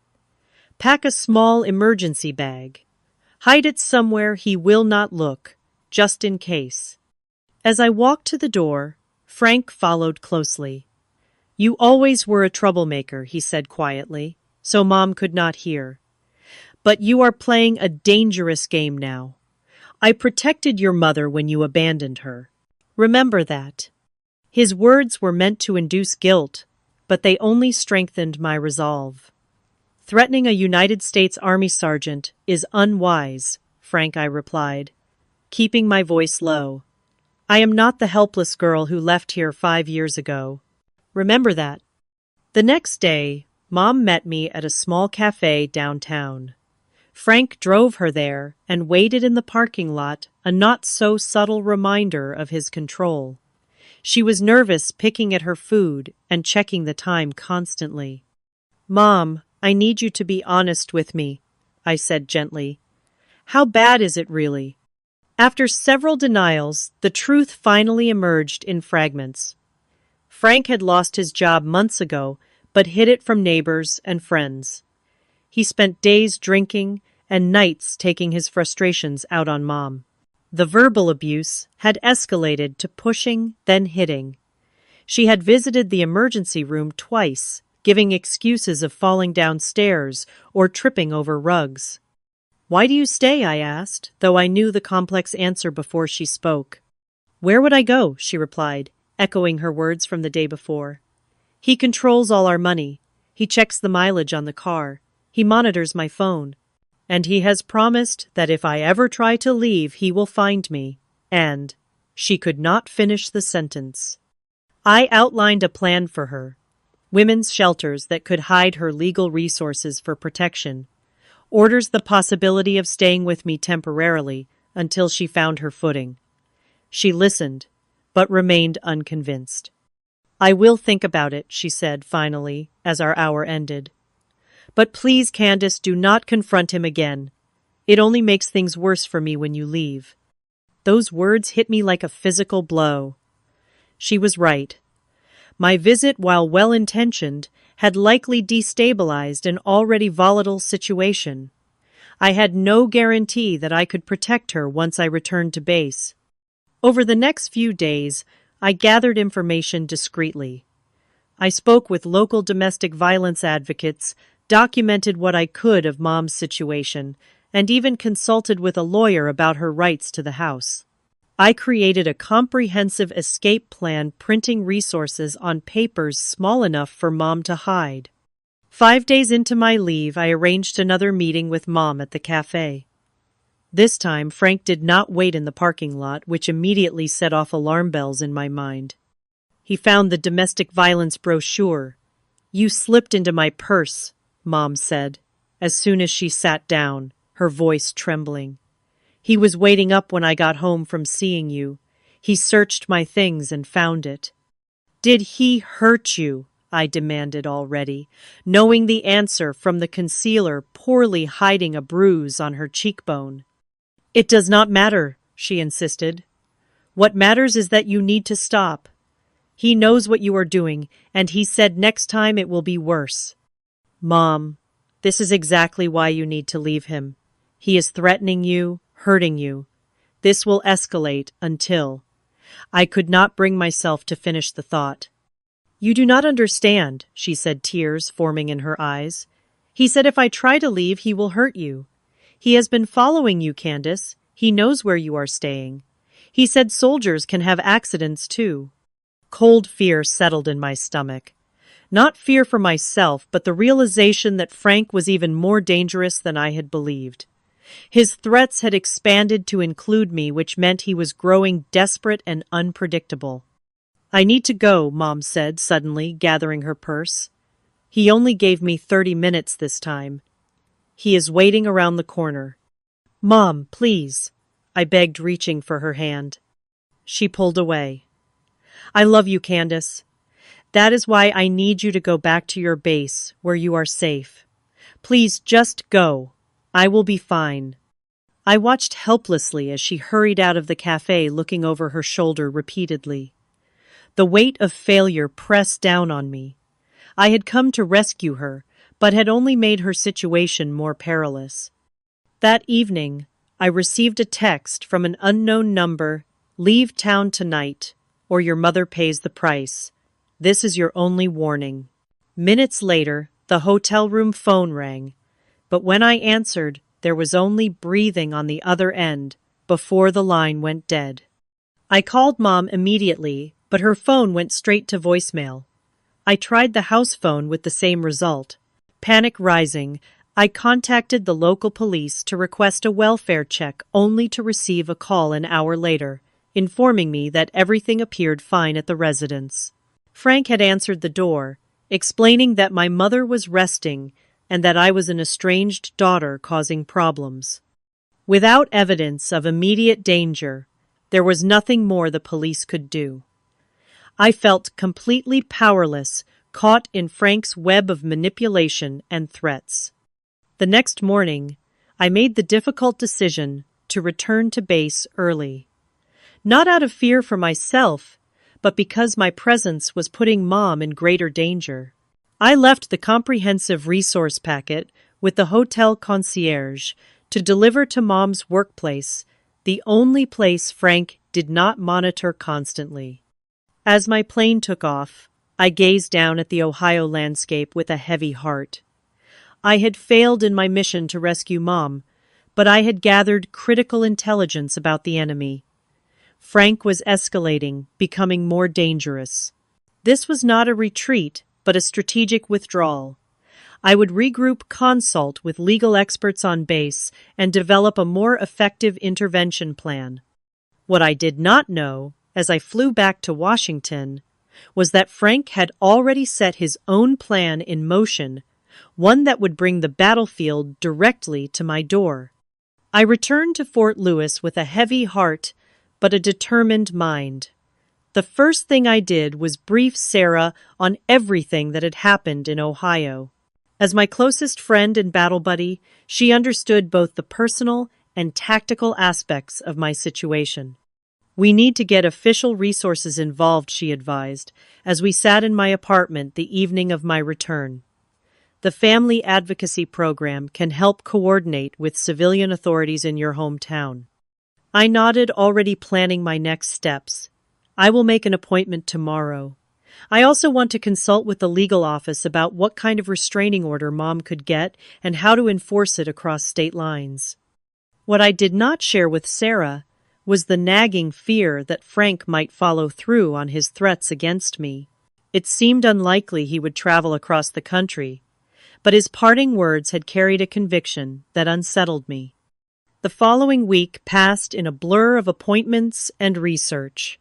pack a small emergency bag. Hide it somewhere he will not look, just in case. As I walked to the door, Frank followed closely. You always were a troublemaker, he said quietly, so Mom could not hear. But you are playing a dangerous game now. I protected your mother when you abandoned her. Remember that. His words were meant to induce guilt, but they only strengthened my resolve. Threatening a United States Army sergeant is unwise, Frank, I replied, keeping my voice low. I am not the helpless girl who left here 5 years ago. Remember that. The next day, Mom met me at a small cafe downtown. Frank drove her there and waited in the parking lot, a not-so-subtle reminder of his control. She was nervous, picking at her food and checking the time constantly. Mom, I need you to be honest with me, I said gently. How bad is it really? After several denials, the truth finally emerged in fragments. Frank had lost his job months ago, but hid it from neighbors and friends. He spent days drinking and nights taking his frustrations out on Mom. The verbal abuse had escalated to pushing, then hitting. She had visited the emergency room twice, giving excuses of falling downstairs or tripping over rugs. Why do you stay? I asked, though I knew the complex answer before she spoke. Where would I go? She replied, echoing her words from the day before. He controls all our money. He checks the mileage on the car. He monitors my phone. And he has promised that if I ever try to leave, he will find me. And she could not finish the sentence. I outlined a plan for her. Women's shelters that could hide her legal resources for protection. Orders the possibility of staying with me temporarily until she found her footing. She listened, but remained unconvinced. I will think about it, she said finally, as our hour ended. But please, Candace, do not confront him again. It only makes things worse for me when you leave. Those words hit me like a physical blow. She was right. My visit, while well-intentioned, had likely destabilized an already volatile situation. I had no guarantee that I could protect her once I returned to base. Over the next few days, I gathered information discreetly. I spoke with local domestic violence advocates, documented what I could of Mom's situation, and even consulted with a lawyer about her rights to the house. I created a comprehensive escape plan, printing resources on papers small enough for Mom to hide. 5 days into my leave, I arranged another meeting with Mom at the cafe. This time, Frank did not wait in the parking lot, which immediately set off alarm bells in my mind. He found the domestic violence brochure. "You slipped into my purse," Mom said, as soon as she sat down, her voice trembling. "He was waiting up when I got home from seeing you. He searched my things and found it." "Did he hurt you?" I demanded already, knowing the answer from the concealer poorly hiding a bruise on her cheekbone. "It does not matter," she insisted. "What matters is that you need to stop. He knows what you are doing, and he said next time it will be worse." "Mom, this is exactly why you need to leave him. He is threatening you, hurting you. This will escalate until—" I could not bring myself to finish the thought. "You do not understand," she said, tears forming in her eyes. "He said if I try to leave, he will hurt you. He has been following you, Candace. He knows where you are staying. He said soldiers can have accidents too." Cold fear settled in my stomach. Not fear for myself, but the realization that Frank was even more dangerous than I had believed. His threats had expanded to include me, which meant he was growing desperate and unpredictable. "I need to go," Mom said, suddenly gathering her purse. "He only gave me 30 minutes this time. He is waiting around the corner." "Mom, please," I begged, reaching for her hand. She pulled away. "I love you, Candace. That is why I need you to go back to your base, where you are safe. Please just go. I will be fine." I watched helplessly as she hurried out of the cafe, looking over her shoulder repeatedly. The weight of failure pressed down on me. I had come to rescue her, but had only made her situation more perilous. That evening, I received a text from an unknown number: "Leave town tonight, or your mother pays the price. This is your only warning." Minutes later, the hotel room phone rang, but when I answered, there was only breathing on the other end before the line went dead. I called Mom immediately, but her phone went straight to voicemail. I tried the house phone with the same result. Panic rising, I contacted the local police to request a welfare check, only to receive a call an hour later, informing me that everything appeared fine at the residence. Frank had answered the door, explaining that my mother was resting and that I was an estranged daughter causing problems. Without evidence of immediate danger, there was nothing more the police could do. I felt completely powerless, caught in Frank's web of manipulation and threats. The next morning, I made the difficult decision to return to base early. Not out of fear for myself, but because my presence was putting Mom in greater danger. I left the comprehensive resource packet with the hotel concierge to deliver to Mom's workplace, the only place Frank did not monitor constantly. As my plane took off, I gazed down at the Ohio landscape with a heavy heart. I had failed in my mission to rescue Mom, but I had gathered critical intelligence about the enemy. Frank was escalating, becoming more dangerous. This was not a retreat, but a strategic withdrawal. I would regroup, consult with legal experts on base, and develop a more effective intervention plan. What I did not know, as I flew back to Washington, was that Frank had already set his own plan in motion, one that would bring the battlefield directly to my door. I returned to Fort Lewis with a heavy heart, but a determined mind. The first thing I did was brief Sarah on everything that had happened in Ohio. As my closest friend and battle buddy, she understood both the personal and tactical aspects of my situation. We need to get official resources involved, she advised, as we sat in my apartment the evening of my return. The Family Advocacy Program can help coordinate with civilian authorities in your hometown. I nodded, already planning my next steps. I will make an appointment tomorrow. I also want to consult with the legal office about what kind of restraining order Mom could get and how to enforce it across state lines. What I did not share with Sarah was the nagging fear that Frank might follow through on his threats against me. It seemed unlikely he would travel across the country, but his parting words had carried a conviction that unsettled me. The following week passed in a blur of appointments and research.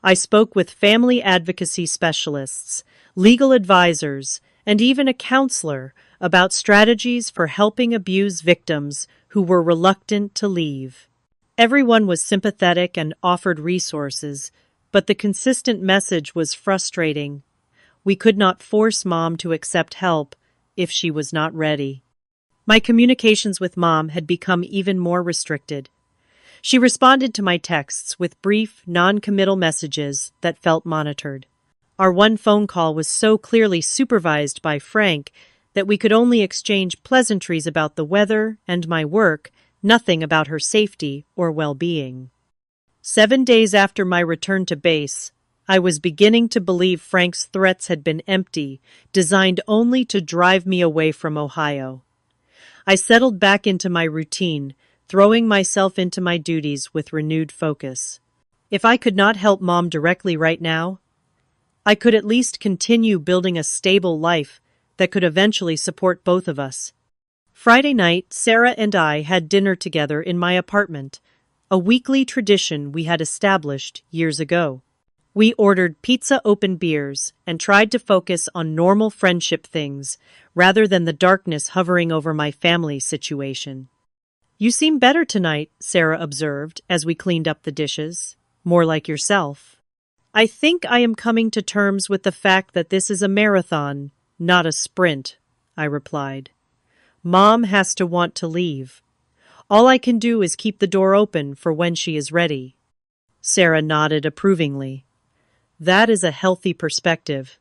I spoke with family advocacy specialists, legal advisors, and even a counselor about strategies for helping abuse victims who were reluctant to leave. Everyone was sympathetic and offered resources, but the consistent message was frustrating. We could not force Mom to accept help if she was not ready. My communications with Mom had become even more restricted. She responded to my texts with brief, non-committal messages that felt monitored. Our one phone call was so clearly supervised by Frank that we could only exchange pleasantries about the weather and my work, nothing about her safety or well-being. 7 days after my return to base, I was beginning to believe Frank's threats had been empty, designed only to drive me away from Ohio. I settled back into my routine, throwing myself into my duties with renewed focus. If I could not help Mom directly right now, I could at least continue building a stable life that could eventually support both of us. Friday night, Sarah and I had dinner together in my apartment, a weekly tradition we had established years ago. We ordered pizza, open beers, and tried to focus on normal friendship things rather than the darkness hovering over my family situation. "You seem better tonight," Sarah observed as we cleaned up the dishes. "More like yourself." "I think I am coming to terms with the fact that this is a marathon, not a sprint," I replied. "Mom has to want to leave. All I can do is keep the door open for when she is ready." Sarah nodded approvingly. "That is a healthy perspective.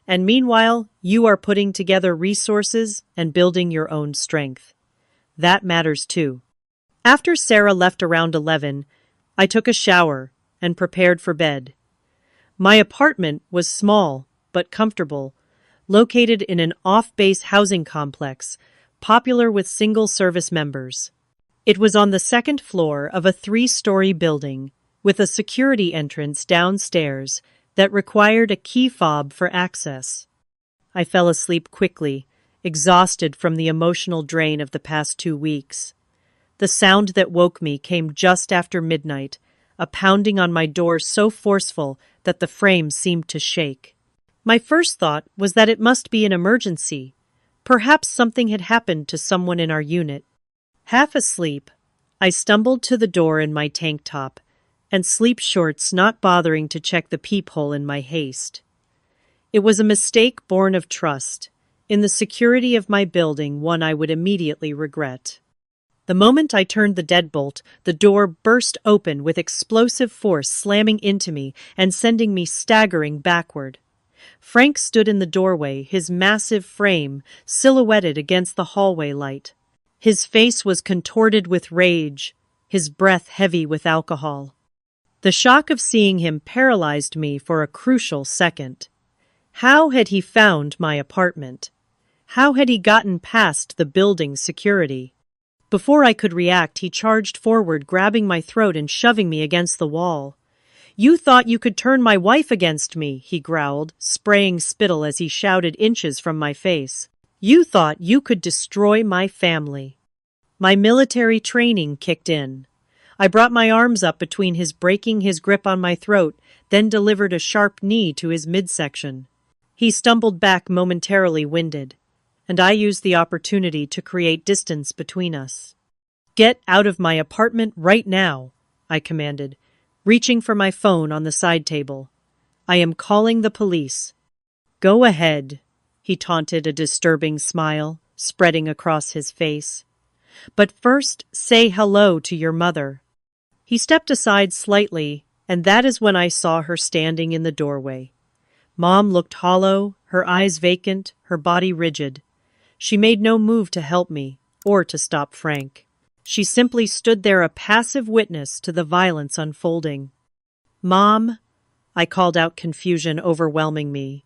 And meanwhile, you are putting together resources and building your own strength. That matters too." After Sarah left around 11, I took a shower and prepared for bed. My apartment was small but comfortable, located in an off-base housing complex, popular with single-service members. It was on the second floor of a 3-story building, with a security entrance downstairs that required a key fob for access. I fell asleep quickly, exhausted from the emotional drain of the past 2 weeks. The sound that woke me came just after midnight, a pounding on my door so forceful that the frame seemed to shake. My first thought was that it must be an emergency. Perhaps something had happened to someone in our unit. Half asleep, I stumbled to the door in my tank top and sleep shorts, not bothering to check the peephole in my haste. It was a mistake born of trust in the security of my building, one I would immediately regret. The moment I turned the deadbolt, the door burst open with explosive force, slamming into me and sending me staggering backward. Frank stood in the doorway, his massive frame silhouetted against the hallway light. His face was contorted with rage, his breath heavy with alcohol. The shock of seeing him paralyzed me for a crucial second. How had he found my apartment? How had he gotten past the building's security? Before I could react, he charged forward, grabbing my throat and shoving me against the wall. "You thought you could turn my wife against me," he growled, spraying spittle as he shouted inches from my face. "You thought you could destroy my family." My military training kicked in. I brought my arms up between his, breaking his grip on my throat, then delivered a sharp knee to his midsection. He stumbled back, momentarily winded, and I used the opportunity to create distance between us. "Get out of my apartment right now," I commanded, reaching for my phone on the side table. "I am calling the police." "Go ahead," he taunted, a disturbing smile spreading across his face. "But first, say hello to your mother." He stepped aside slightly, and that is when I saw her standing in the doorway. Mom looked hollow, her eyes vacant, her body rigid. She made no move to help me, or to stop Frank. She simply stood there, a passive witness to the violence unfolding. "Mom," I called out, confusion overwhelming me.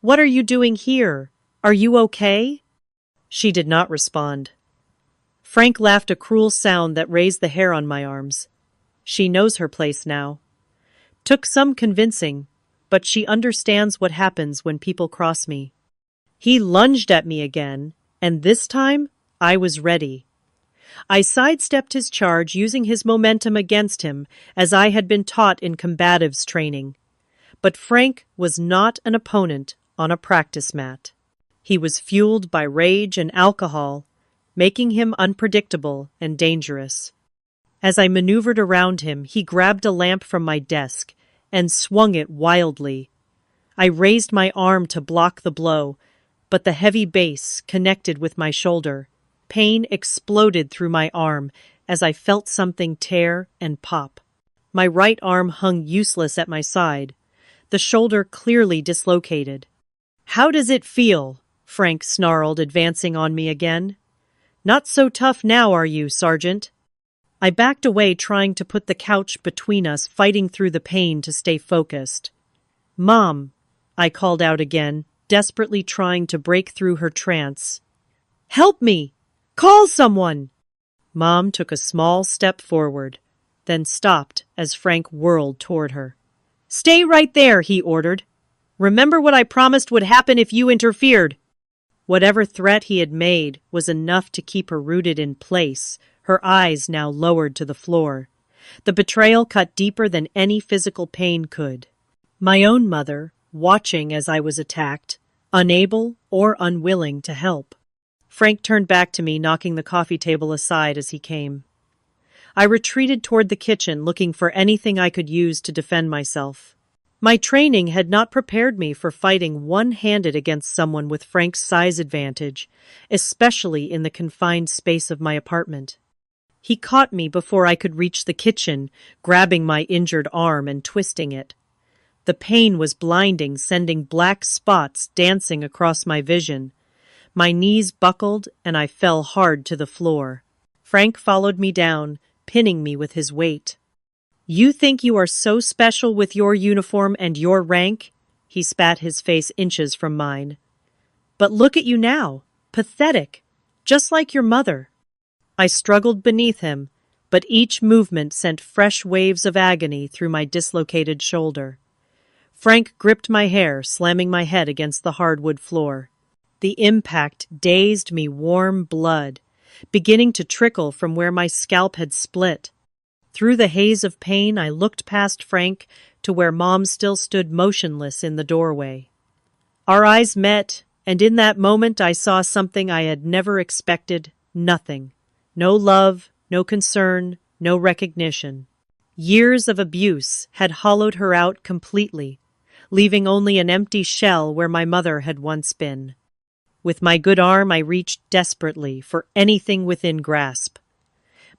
"What are you doing here? Are you okay?" She did not respond. Frank laughed, a cruel sound that raised the hair on my arms. She knows her place now. Took some convincing, but she understands what happens when people cross me. He lunged at me again, and this time I was ready. I sidestepped his charge, using his momentum against him, as I had been taught in combatives training. But Frank was not an opponent on a practice mat. He was fueled by rage and alcohol, making him unpredictable and dangerous. As I maneuvered around him, he grabbed a lamp from my desk and swung it wildly. I raised my arm to block the blow, but the heavy base connected with my shoulder. Pain exploded through my arm as I felt something tear and pop. My right arm hung useless at my side, the shoulder clearly dislocated. "How does it feel?" Frank snarled, advancing on me again. "Not so tough now, are you, Sergeant?" I backed away, trying to put the couch between us, fighting through the pain to stay focused. "Mom," I called out again, desperately trying to break through her trance. "Help me! Call someone!" Mom took a small step forward, then stopped as Frank whirled toward her. "Stay right there," he ordered. "Remember what I promised would happen if you interfered." Whatever threat he had made was enough to keep her rooted in place, her eyes now lowered to the floor. The betrayal cut deeper than any physical pain could. My own mother, watching as I was attacked, unable or unwilling to help. Frank turned back to me, knocking the coffee table aside as he came. I retreated toward the kitchen, looking for anything I could use to defend myself. My training had not prepared me for fighting one-handed against someone with Frank's size advantage, especially in the confined space of my apartment. He caught me before I could reach the kitchen, grabbing my injured arm and twisting it. The pain was blinding, sending black spots dancing across my vision. My knees buckled, and I fell hard to the floor. Frank followed me down, pinning me with his weight. "You think you are so special with your uniform and your rank?" He spat, his face inches from mine. "But look at you now, pathetic, just like your mother." I struggled beneath him, but each movement sent fresh waves of agony through my dislocated shoulder. Frank gripped my hair, slamming my head against the hardwood floor. The impact dazed me, warm blood beginning to trickle from where my scalp had split. Through the haze of pain, I looked past Frank to where Mom still stood motionless in the doorway. Our eyes met, and in that moment I saw something I had never expected: nothing. No love, no concern, no recognition. Years of abuse had hollowed her out completely, leaving only an empty shell where my mother had once been. With my good arm, I reached desperately for anything within grasp.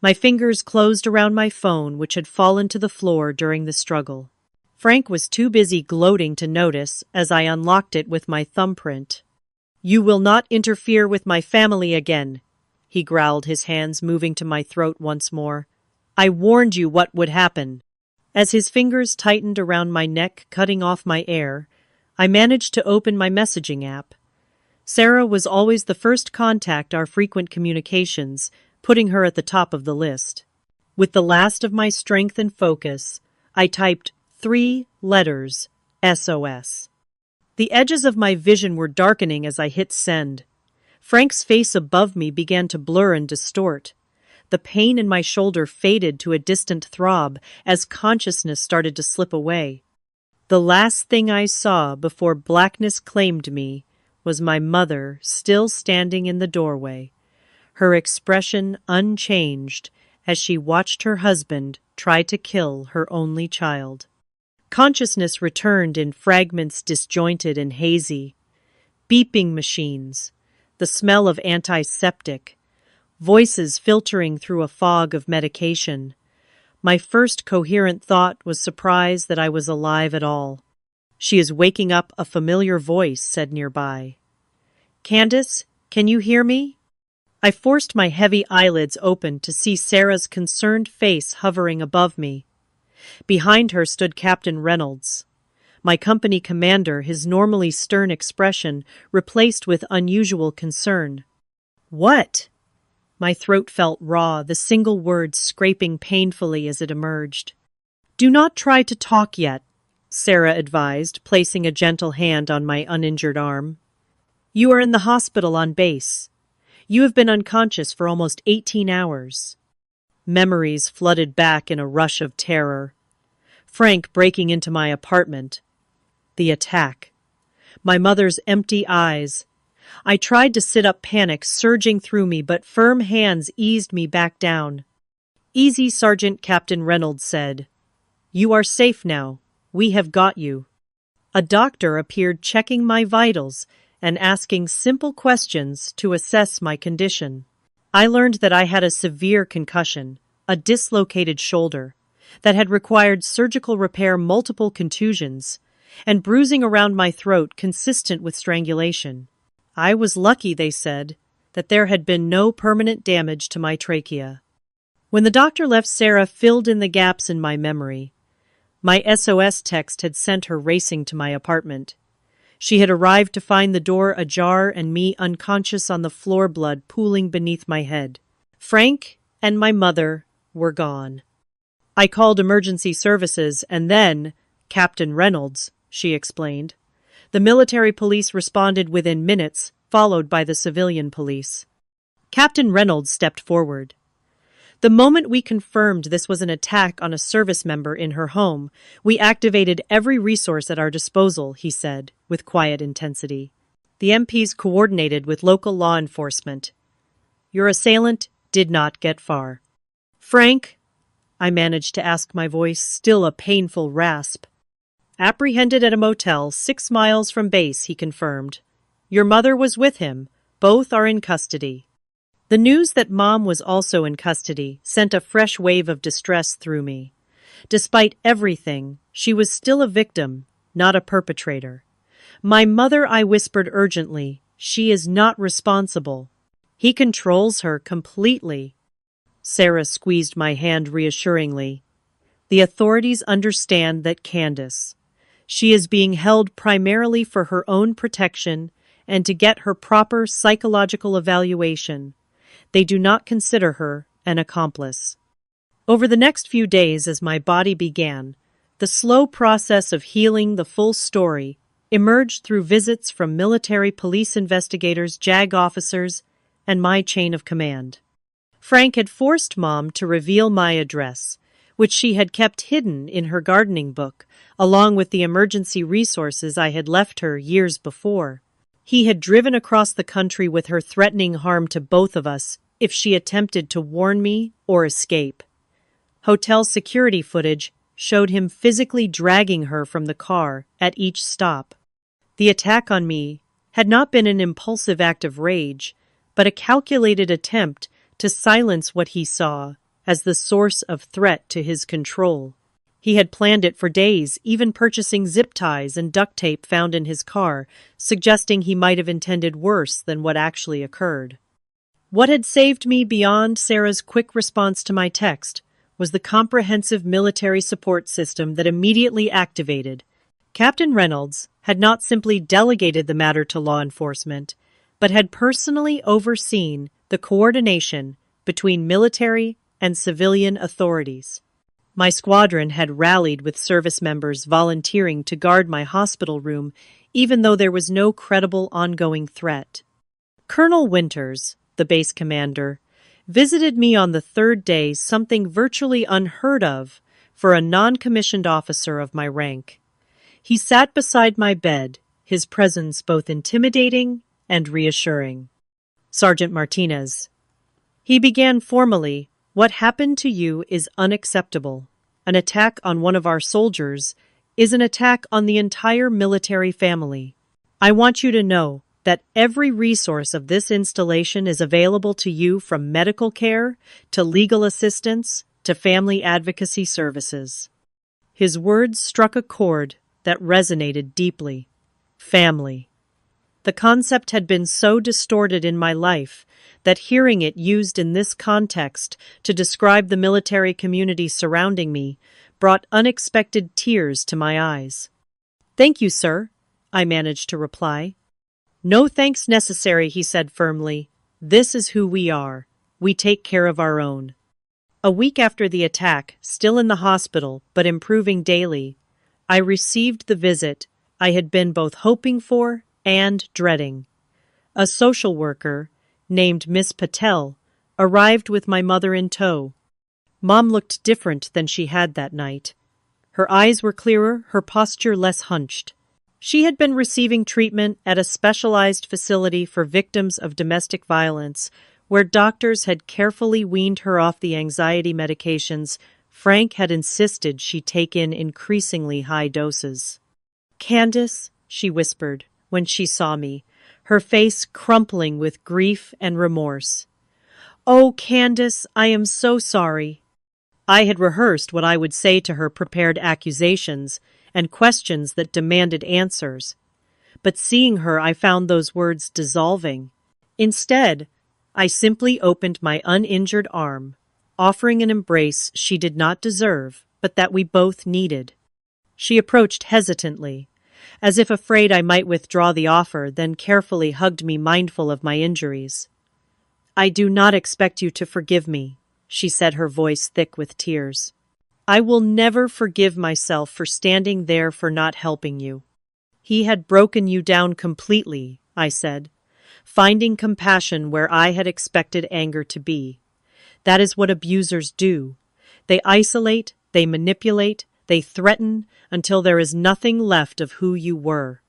My fingers closed around my phone, which had fallen to the floor during the struggle. Frank was too busy gloating to notice as I unlocked it with my thumbprint. "You will not interfere with my family again," he growled, his hands moving to my throat once more. "I warned you what would happen." As his fingers tightened around my neck, cutting off my air, I managed to open my messaging app. Sarah was always the first contact, our frequent communications, putting her at the top of the list. With the last of my strength and focus, I typed 3 letters: SOS. The edges of my vision were darkening as I hit send. Frank's face above me began to blur and distort. The pain in my shoulder faded to a distant throb as consciousness started to slip away. The last thing I saw before blackness claimed me was my mother still standing in the doorway, her expression unchanged as she watched her husband try to kill her only child. Consciousness returned in fragments, disjointed and hazy. Beeping machines, the smell of antiseptic, voices filtering through a fog of medication. My first coherent thought was surprise that I was alive at all. "She is waking up," a familiar voice said nearby. "Candace, can you hear me?" I forced my heavy eyelids open to see Sarah's concerned face hovering above me. Behind her stood Captain Reynolds, my company commander, his normally stern expression replaced with unusual concern. "What?" My throat felt raw, the single word scraping painfully as it emerged. "Do not try to talk yet," Sarah advised, placing a gentle hand on my uninjured arm. "You are in the hospital on base. You have been unconscious for almost 18 hours. Memories flooded back in a rush of terror. Frank breaking into my apartment. The attack. My mother's empty eyes. I tried to sit up, panic surging through me, but firm hands eased me back down. "Easy, Sergeant," Captain Reynolds said. "You are safe now. We have got you." A doctor appeared, checking my vitals and asking simple questions to assess my condition. I learned that I had a severe concussion, a dislocated shoulder, that had required surgical repair, multiple contusions, and bruising around my throat consistent with strangulation. I was lucky, they said, that there had been no permanent damage to my trachea. When the doctor left, Sarah filled in the gaps in my memory. My SOS text had sent her racing to my apartment. She had arrived to find the door ajar and me unconscious on the floor, blood pooling beneath my head. Frank and my mother were gone. "I called emergency services and then Captain Reynolds," she explained. "The military police responded within minutes, followed by the civilian police." Captain Reynolds stepped forward. "The moment we confirmed this was an attack on a service member in her home, we activated every resource at our disposal," he said, with quiet intensity. "The MPs coordinated with local law enforcement. Your assailant did not get far." "Frank?" I managed to ask, my voice still a painful rasp. "Apprehended at a motel 6 miles from base," he confirmed. "Your mother was with him. Both are in custody." The news that Mom was also in custody sent a fresh wave of distress through me. Despite everything, she was still a victim, not a perpetrator. "My mother," I whispered urgently, "she is not responsible. He controls her completely." Sarah squeezed my hand reassuringly. "The authorities understand that, Candace. She is being held primarily for her own protection and to get her proper psychological evaluation. They do not consider her an accomplice." Over the next few days, as my body began the slow process of healing, the full story emerged through visits from military police investigators, JAG officers, and my chain of command. Frank had forced Mom to reveal my address, which she had kept hidden in her gardening book, along with the emergency resources I had left her years before. He had driven across the country with her, threatening harm to both of us if she attempted to warn me or escape. Hotel security footage showed him physically dragging her from the car at each stop. The attack on me had not been an impulsive act of rage, but a calculated attempt to silence what he saw as the source of threat to his control. He had planned it for days, even purchasing zip ties and duct tape found in his car, suggesting he might have intended worse than what actually occurred. What had saved me beyond Sarah's quick response to my text was the comprehensive military support system that immediately activated. Captain Reynolds had not simply delegated the matter to law enforcement, but had personally overseen the coordination between military and civilian authorities. My squadron had rallied, with service members volunteering to guard my hospital room, even though there was no credible ongoing threat. Colonel Winters, the base commander, visited me on the 3rd day, something virtually unheard of for a non-commissioned officer of my rank. He sat beside my bed, his presence both intimidating and reassuring. "Sergeant Martinez," he began formally, "what happened to you is unacceptable. An attack on one of our soldiers is an attack on the entire military family. I want you to know that every resource of this installation is available to you, from medical care to legal assistance to family advocacy services. His words struck a chord that resonated deeply. Family. The concept had been so distorted in my life that hearing it used in this context to describe the military community surrounding me brought unexpected tears to my eyes. "Thank you, sir," I managed to reply. "No thanks necessary," he said firmly. "This is who we are. We take care of our own." A week after the attack, still in the hospital but improving daily, I received the visit I had been both hoping for and dreading. A social worker, named Miss Patel, arrived with my mother in tow. Mom looked different than she had that night. Her eyes were clearer, her posture less hunched. She had been receiving treatment at a specialized facility for victims of domestic violence, where doctors had carefully weaned her off the anxiety medications Frank had insisted she take in increasingly high doses. "Candace," she whispered when she saw me, her face crumpling with grief and remorse. "Oh, Candace, I am so sorry." I had rehearsed what I would say to her, prepared accusations and questions that demanded answers. But seeing her, I found those words dissolving. Instead, I simply opened my uninjured arm, offering an embrace she did not deserve, but that we both needed. She approached hesitantly, as if afraid I might withdraw the offer, then carefully hugged me, mindful of my injuries. "I do not expect you to forgive me," she said, her voice thick with tears. "I will never forgive myself for standing there, for not helping you." "He had broken you down completely," I said, finding compassion where I had expected anger to be. "That is what abusers do. They isolate, they manipulate, they threaten until there is nothing left of who you were."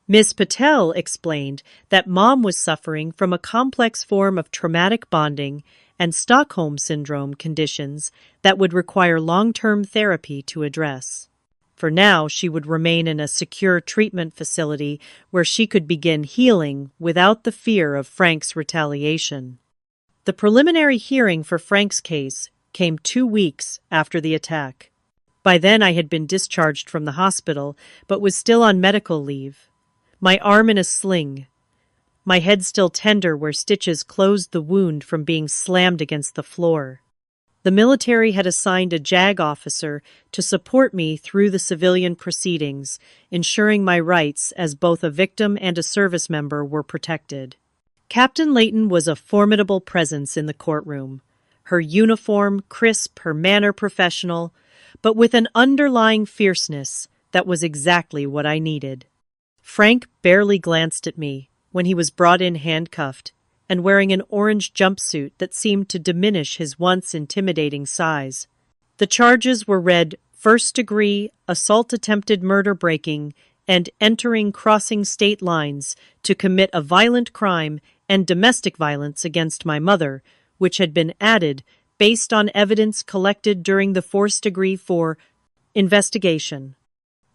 Miss Patel explained that Mom was suffering from a complex form of traumatic bonding and Stockholm Syndrome conditions that would require long-term therapy to address. For now, she would remain in a secure treatment facility where she could begin healing without the fear of Frank's retaliation. The preliminary hearing for Frank's case came 2 weeks after the attack. By then I had been discharged from the hospital, but was still on medical leave. My arm in a sling, my head still tender where stitches closed the wound from being slammed against the floor. The military had assigned a JAG officer to support me through the civilian proceedings, ensuring my rights as both a victim and a service member were protected. Captain Layton was a formidable presence in the courtroom. Her uniform crisp, her manner professional, but with an underlying fierceness that was exactly what I needed. Frank barely glanced at me when he was brought in handcuffed and wearing an orange jumpsuit that seemed to diminish his once intimidating size. The charges were read: first-degree, assault, attempted murder, breaking, and entering crossing state lines to commit a violent crime, and domestic violence against my mother, which had been added based on evidence collected during the first-degree for investigation.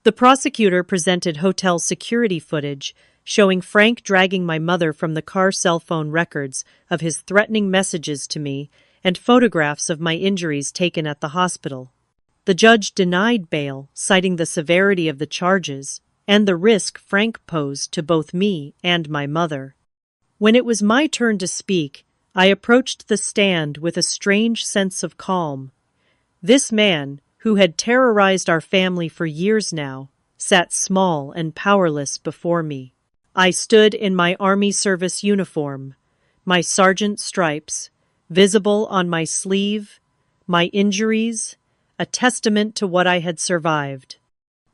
The prosecutor presented hotel security footage showing Frank dragging my mother from the car, cell phone records of his threatening messages to me, and photographs of my injuries taken at the hospital. The judge denied bail, citing the severity of the charges and the risk Frank posed to both me and my mother. When it was my turn to speak, I approached the stand with a strange sense of calm. This man, who had terrorized our family for years now, sat small and powerless before me. I stood in my Army service uniform, my sergeant stripes, visible on my sleeve, my injuries, a testament to what I had survived.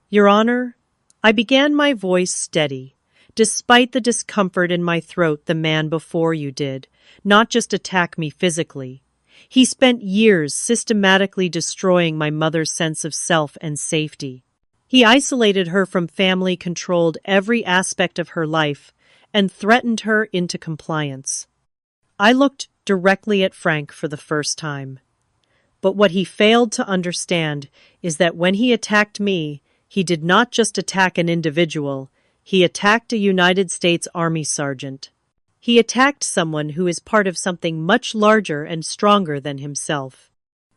"Your Honor," I began, my voice steady. "Despite the discomfort in my throat, the man before you did not just attack me physically. He spent years systematically destroying my mother's sense of self and safety. He isolated her from family, controlled every aspect of her life, and threatened her into compliance." I looked directly at Frank for the first time. But what he failed to understand is that when he attacked me, he did not just attack an individual, he attacked a United States Army sergeant. He attacked someone who is part of something much larger and stronger than himself.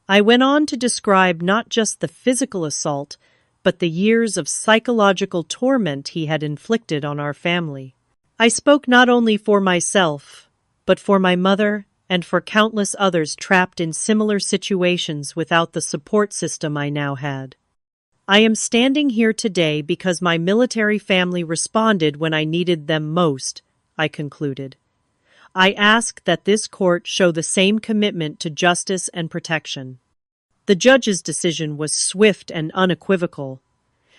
I went on to describe not just the physical assault, but the years of psychological torment he had inflicted on our family. I spoke not only for myself, but for my mother and for countless others trapped in similar situations without the support system I now had. I am standing here today because my military family responded when I needed them most, I concluded. I ask that this court show the same commitment to justice and protection. The judge's decision was swift and unequivocal.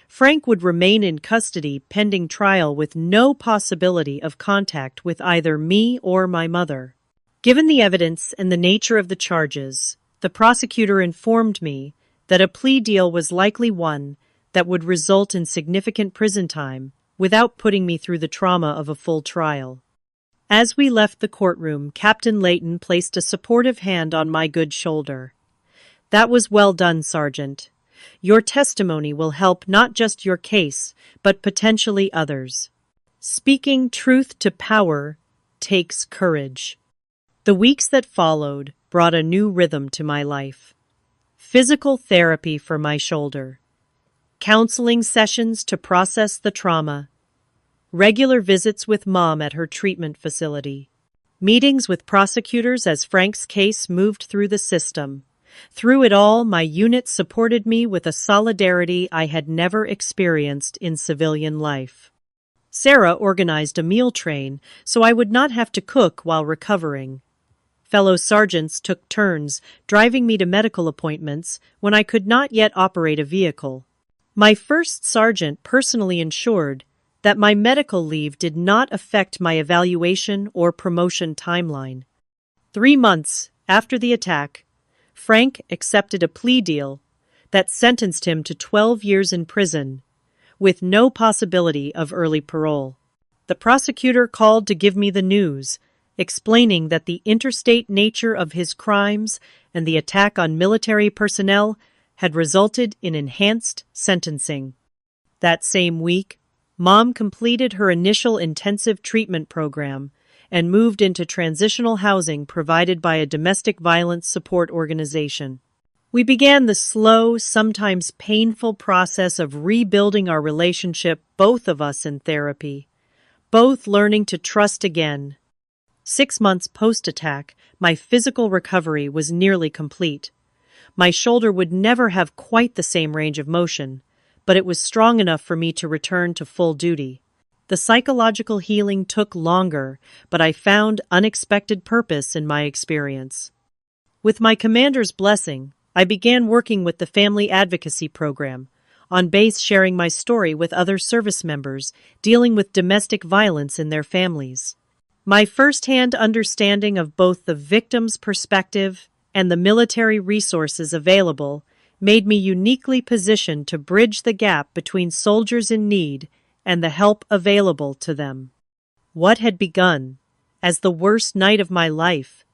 Frank would remain in custody pending trial with no possibility of contact with either me or my mother. Given the evidence and the nature of the charges, the prosecutor informed me that a plea deal was likely one that would result in significant prison time without putting me through the trauma of a full trial. As we left the courtroom, Captain Layton placed a supportive hand on my good shoulder. "That was well done, Sergeant. Your testimony will help not just your case, but potentially others. Speaking truth to power takes courage." The weeks that followed brought a new rhythm to my life. Physical therapy for my shoulder, counseling sessions to process the trauma, regular visits with Mom at her treatment facility, meetings with prosecutors as Frank's case moved through the system. Through it all, my unit supported me with a solidarity I had never experienced in civilian life. Sarah organized a meal train so I would not have to cook while recovering. Fellow sergeants took turns driving me to medical appointments when I could not yet operate a vehicle. My first sergeant personally ensured that my medical leave did not affect my evaluation or promotion timeline. 3 months after the attack, Frank accepted a plea deal that sentenced him to 12 years in prison, with no possibility of early parole. The prosecutor called to give me the news, explaining that the interstate nature of his crimes and the attack on military personnel had resulted in enhanced sentencing. That same week, Mom completed her initial intensive treatment program and moved into transitional housing provided by a domestic violence support organization. We began the slow, sometimes painful process of rebuilding our relationship, both of us in therapy, both learning to trust again. 6 months post-attack, my physical recovery was nearly complete. My shoulder would never have quite the same range of motion, but it was strong enough for me to return to full duty. The psychological healing took longer, but I found unexpected purpose in my experience. With my commander's blessing, I began working with the Family Advocacy Program, on base sharing my story with other service members dealing with domestic violence in their families. My first-hand understanding of both the victim's perspective and the military resources available made me uniquely positioned to bridge the gap between soldiers in need and the help available to them. What had begun as the worst night of my life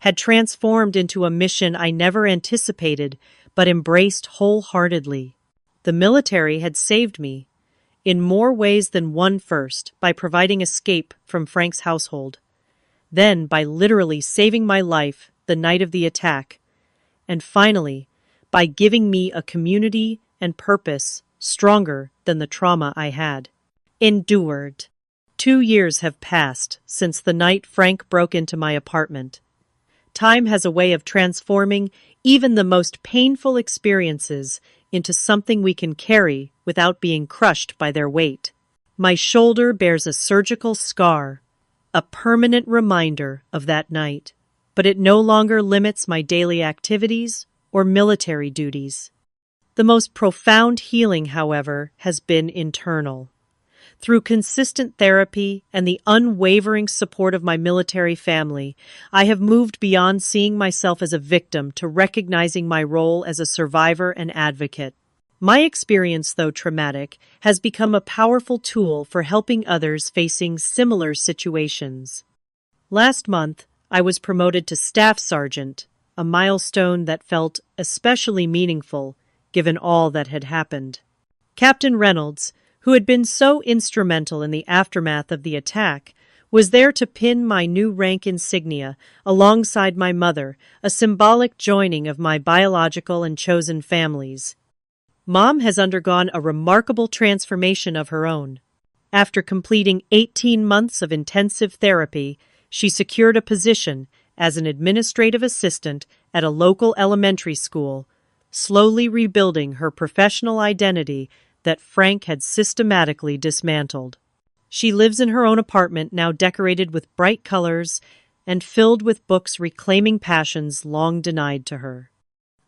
had transformed into a mission I never anticipated but embraced wholeheartedly. The military had saved me, in more ways than one, first by providing escape from Frank's household, then by literally saving my life the night of the attack, and finally by giving me a community and purpose stronger than the trauma I had endured. 2 years have passed since the night Frank broke into my apartment. Time has a way of transforming even the most painful experiences into something we can carry without being crushed by their weight. My shoulder bears a surgical scar, a permanent reminder of that night, but it no longer limits my daily activities or military duties. The most profound healing, however, has been internal. Through consistent therapy and the unwavering support of my military family, I have moved beyond seeing myself as a victim to recognizing my role as a survivor and advocate. My experience, though traumatic, has become a powerful tool for helping others facing similar situations. Last month, I was promoted to Staff Sergeant, a milestone that felt especially meaningful given all that had happened. Captain Reynolds, who had been so instrumental in the aftermath of the attack, was there to pin my new rank insignia alongside my mother, a symbolic joining of my biological and chosen families. Mom has undergone a remarkable transformation of her own. After completing 18 months of intensive therapy, she secured a position as an administrative assistant at a local elementary school, slowly rebuilding her professional identity that Frank had systematically dismantled. She lives in her own apartment, now decorated with bright colors and filled with books reclaiming passions long denied to her.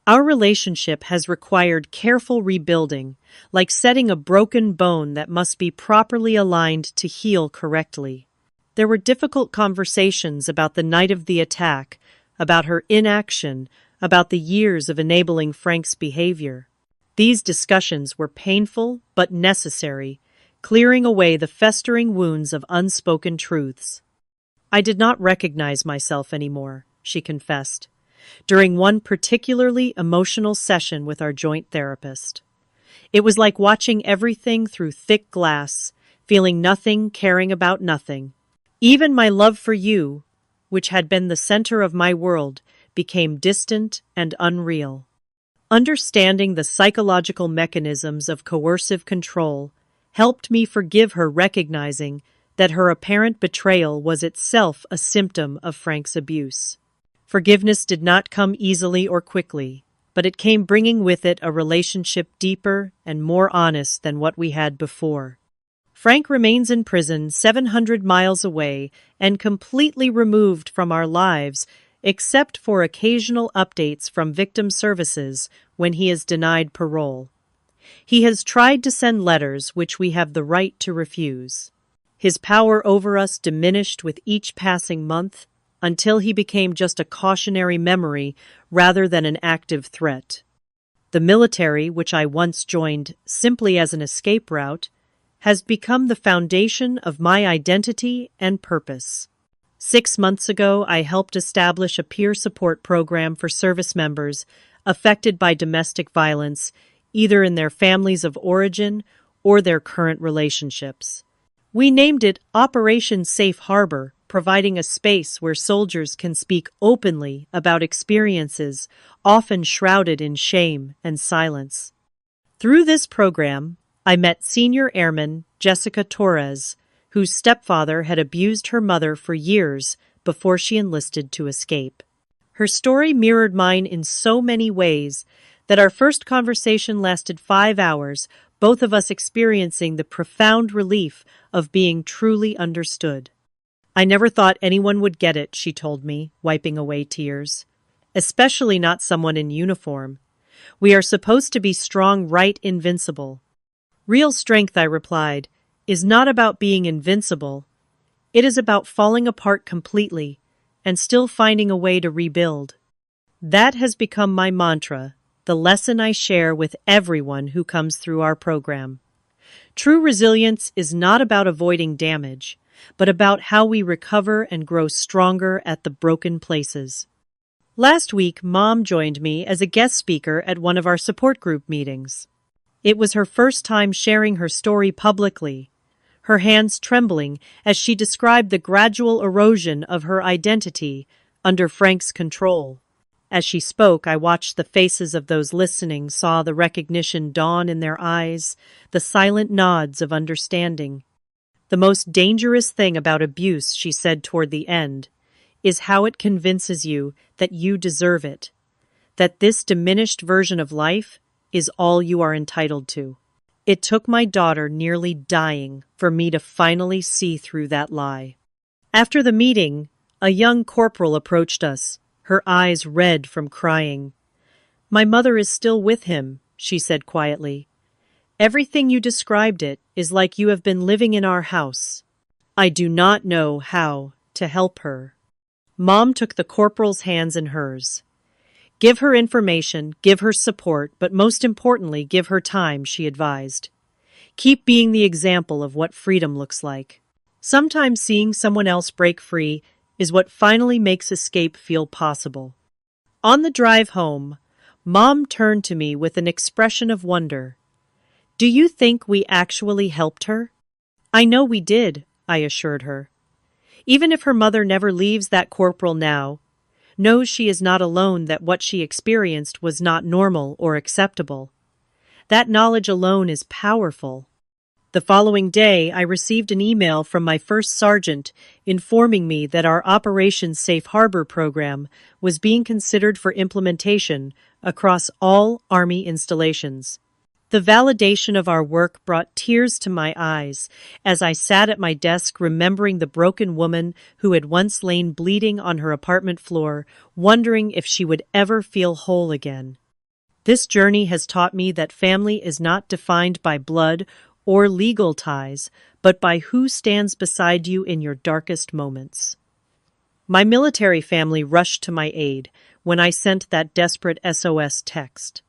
Our relationship has required careful rebuilding, like setting a broken bone that must be properly aligned to heal correctly. There were difficult conversations about the night of the attack, about her inaction, about the years of enabling Frank's behavior. These discussions were painful but necessary, clearing away the festering wounds of unspoken truths. I did not recognize myself anymore, she confessed, during one particularly emotional session with our joint therapist. It was like watching everything through thick glass, feeling nothing, caring about nothing. Even my love for you, which had been the center of my world, became distant and unreal. Understanding the psychological mechanisms of coercive control helped me forgive her, recognizing that her apparent betrayal was itself a symptom of Frank's abuse. Forgiveness did not come easily or quickly, but it came bringing with it a relationship deeper and more honest than what we had before. Frank remains in prison 700 miles away and completely removed from our lives, except for occasional updates from victim services when he is denied parole. He has tried to send letters which we have the right to refuse. His power over us diminished with each passing month until he became just a cautionary memory rather than an active threat. The military, which I once joined simply as an escape route, has become the foundation of my identity and purpose. 6 months ago, I helped establish a peer support program for service members affected by domestic violence, either in their families of origin or their current relationships. We named it Operation Safe Harbor, providing a space where soldiers can speak openly about experiences often shrouded in shame and silence. Through this program, I met senior airman Jessica Torres, whose stepfather had abused her mother for years before she enlisted to escape. Her story mirrored mine in so many ways that our first conversation lasted 5 hours, both of us experiencing the profound relief of being truly understood. I never thought anyone would get it, she told me, wiping away tears. Especially not someone in uniform. We are supposed to be strong, right, invincible. Real strength, I replied, is not about being invincible. It is about falling apart completely and still finding a way to rebuild. That has become my mantra, the lesson I share with everyone who comes through our program. True resilience is not about avoiding damage, but about how we recover and grow stronger at the broken places. Last week, Mom joined me as a guest speaker at one of our support group meetings. It was her first time sharing her story publicly, her hands trembling as she described the gradual erosion of her identity under Frank's control. As she spoke, I watched the faces of those listening, saw the recognition dawn in their eyes, the silent nods of understanding. The most dangerous thing about abuse, she said toward the end, is how it convinces you that you deserve it, that this diminished version of life is all you are entitled to. It took my daughter nearly dying for me to finally see through that lie. After the meeting, a young corporal approached us, her eyes red from crying. "My mother is still with him," she said quietly. "Everything you described it is like you have been living in our house. I do not know how to help her." Mom took the corporal's hands in hers. "Give her information, give her support, but most importantly, give her time," she advised. "Keep being the example of what freedom looks like. Sometimes seeing someone else break free is what finally makes escape feel possible." On the drive home, Mom turned to me with an expression of wonder. "Do you think we actually helped her?" "I know we did," I assured her. Even if her mother never leaves that corporal now, knows she is not alone, that what she experienced was not normal or acceptable. That knowledge alone is powerful. The following day, I received an email from my first sergeant informing me that our Operation Safe Harbor program was being considered for implementation across all Army installations. The validation of our work brought tears to my eyes as I sat at my desk remembering the broken woman who had once lain bleeding on her apartment floor, wondering if she would ever feel whole again. This journey has taught me that family is not defined by blood or legal ties, but by who stands beside you in your darkest moments. My military family rushed to my aid when I sent that desperate SOS text.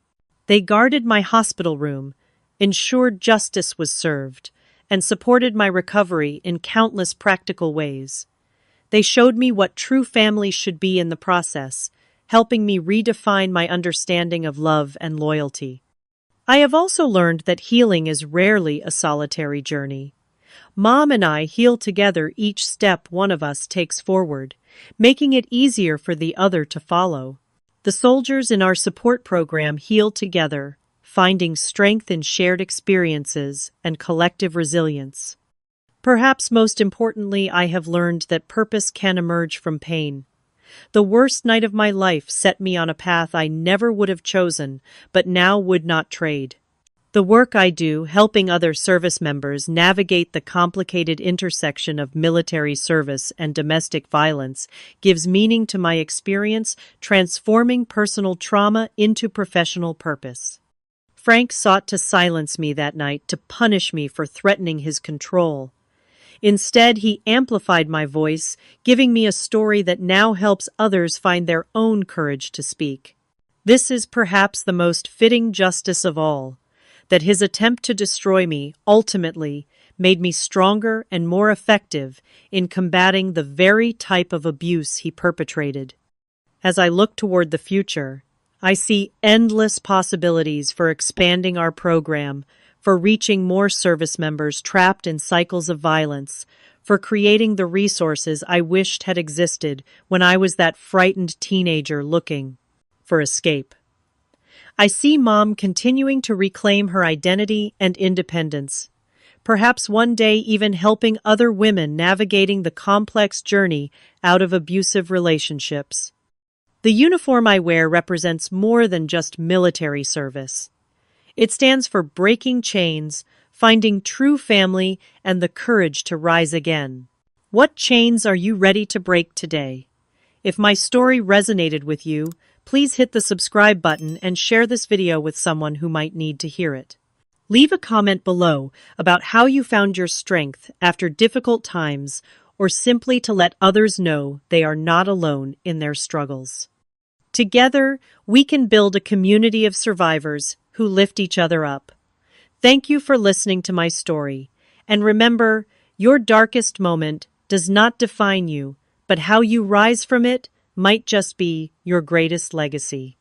They guarded my hospital room, ensured justice was served, and supported my recovery in countless practical ways. They showed me what true family should be in the process, helping me redefine my understanding of love and loyalty. I have also learned that healing is rarely a solitary journey. Mom and I heal together each step one of us takes forward, making it easier for the other to follow. The soldiers in our support program heal together, finding strength in shared experiences and collective resilience. Perhaps most importantly, I have learned that purpose can emerge from pain. The worst night of my life set me on a path I never would have chosen, but now would not trade. The work I do, helping other service members navigate the complicated intersection of military service and domestic violence, gives meaning to my experience, transforming personal trauma into professional purpose. Frank sought to silence me that night, to punish me for threatening his control. Instead, he amplified my voice, giving me a story that now helps others find their own courage to speak. This is perhaps the most fitting justice of all, that his attempt to destroy me ultimately made me stronger and more effective in combating the very type of abuse he perpetrated. As I look toward the future, I see endless possibilities for expanding our program, for reaching more service members trapped in cycles of violence, for creating the resources I wished had existed when I was that frightened teenager looking for escape. I see Mom continuing to reclaim her identity and independence, perhaps one day even helping other women navigating the complex journey out of abusive relationships. The uniform I wear represents more than just military service. It stands for breaking chains, finding true family, and the courage to rise again. What chains are you ready to break today? If my story resonated with you, please hit the subscribe button and share this video with someone who might need to hear it. Leave a comment below about how you found your strength after difficult times, or simply to let others know they are not alone in their struggles. Together, we can build a community of survivors who lift each other up. Thank you for listening to my story. And remember, your darkest moment does not define you, but how you rise from it might just be your greatest legacy.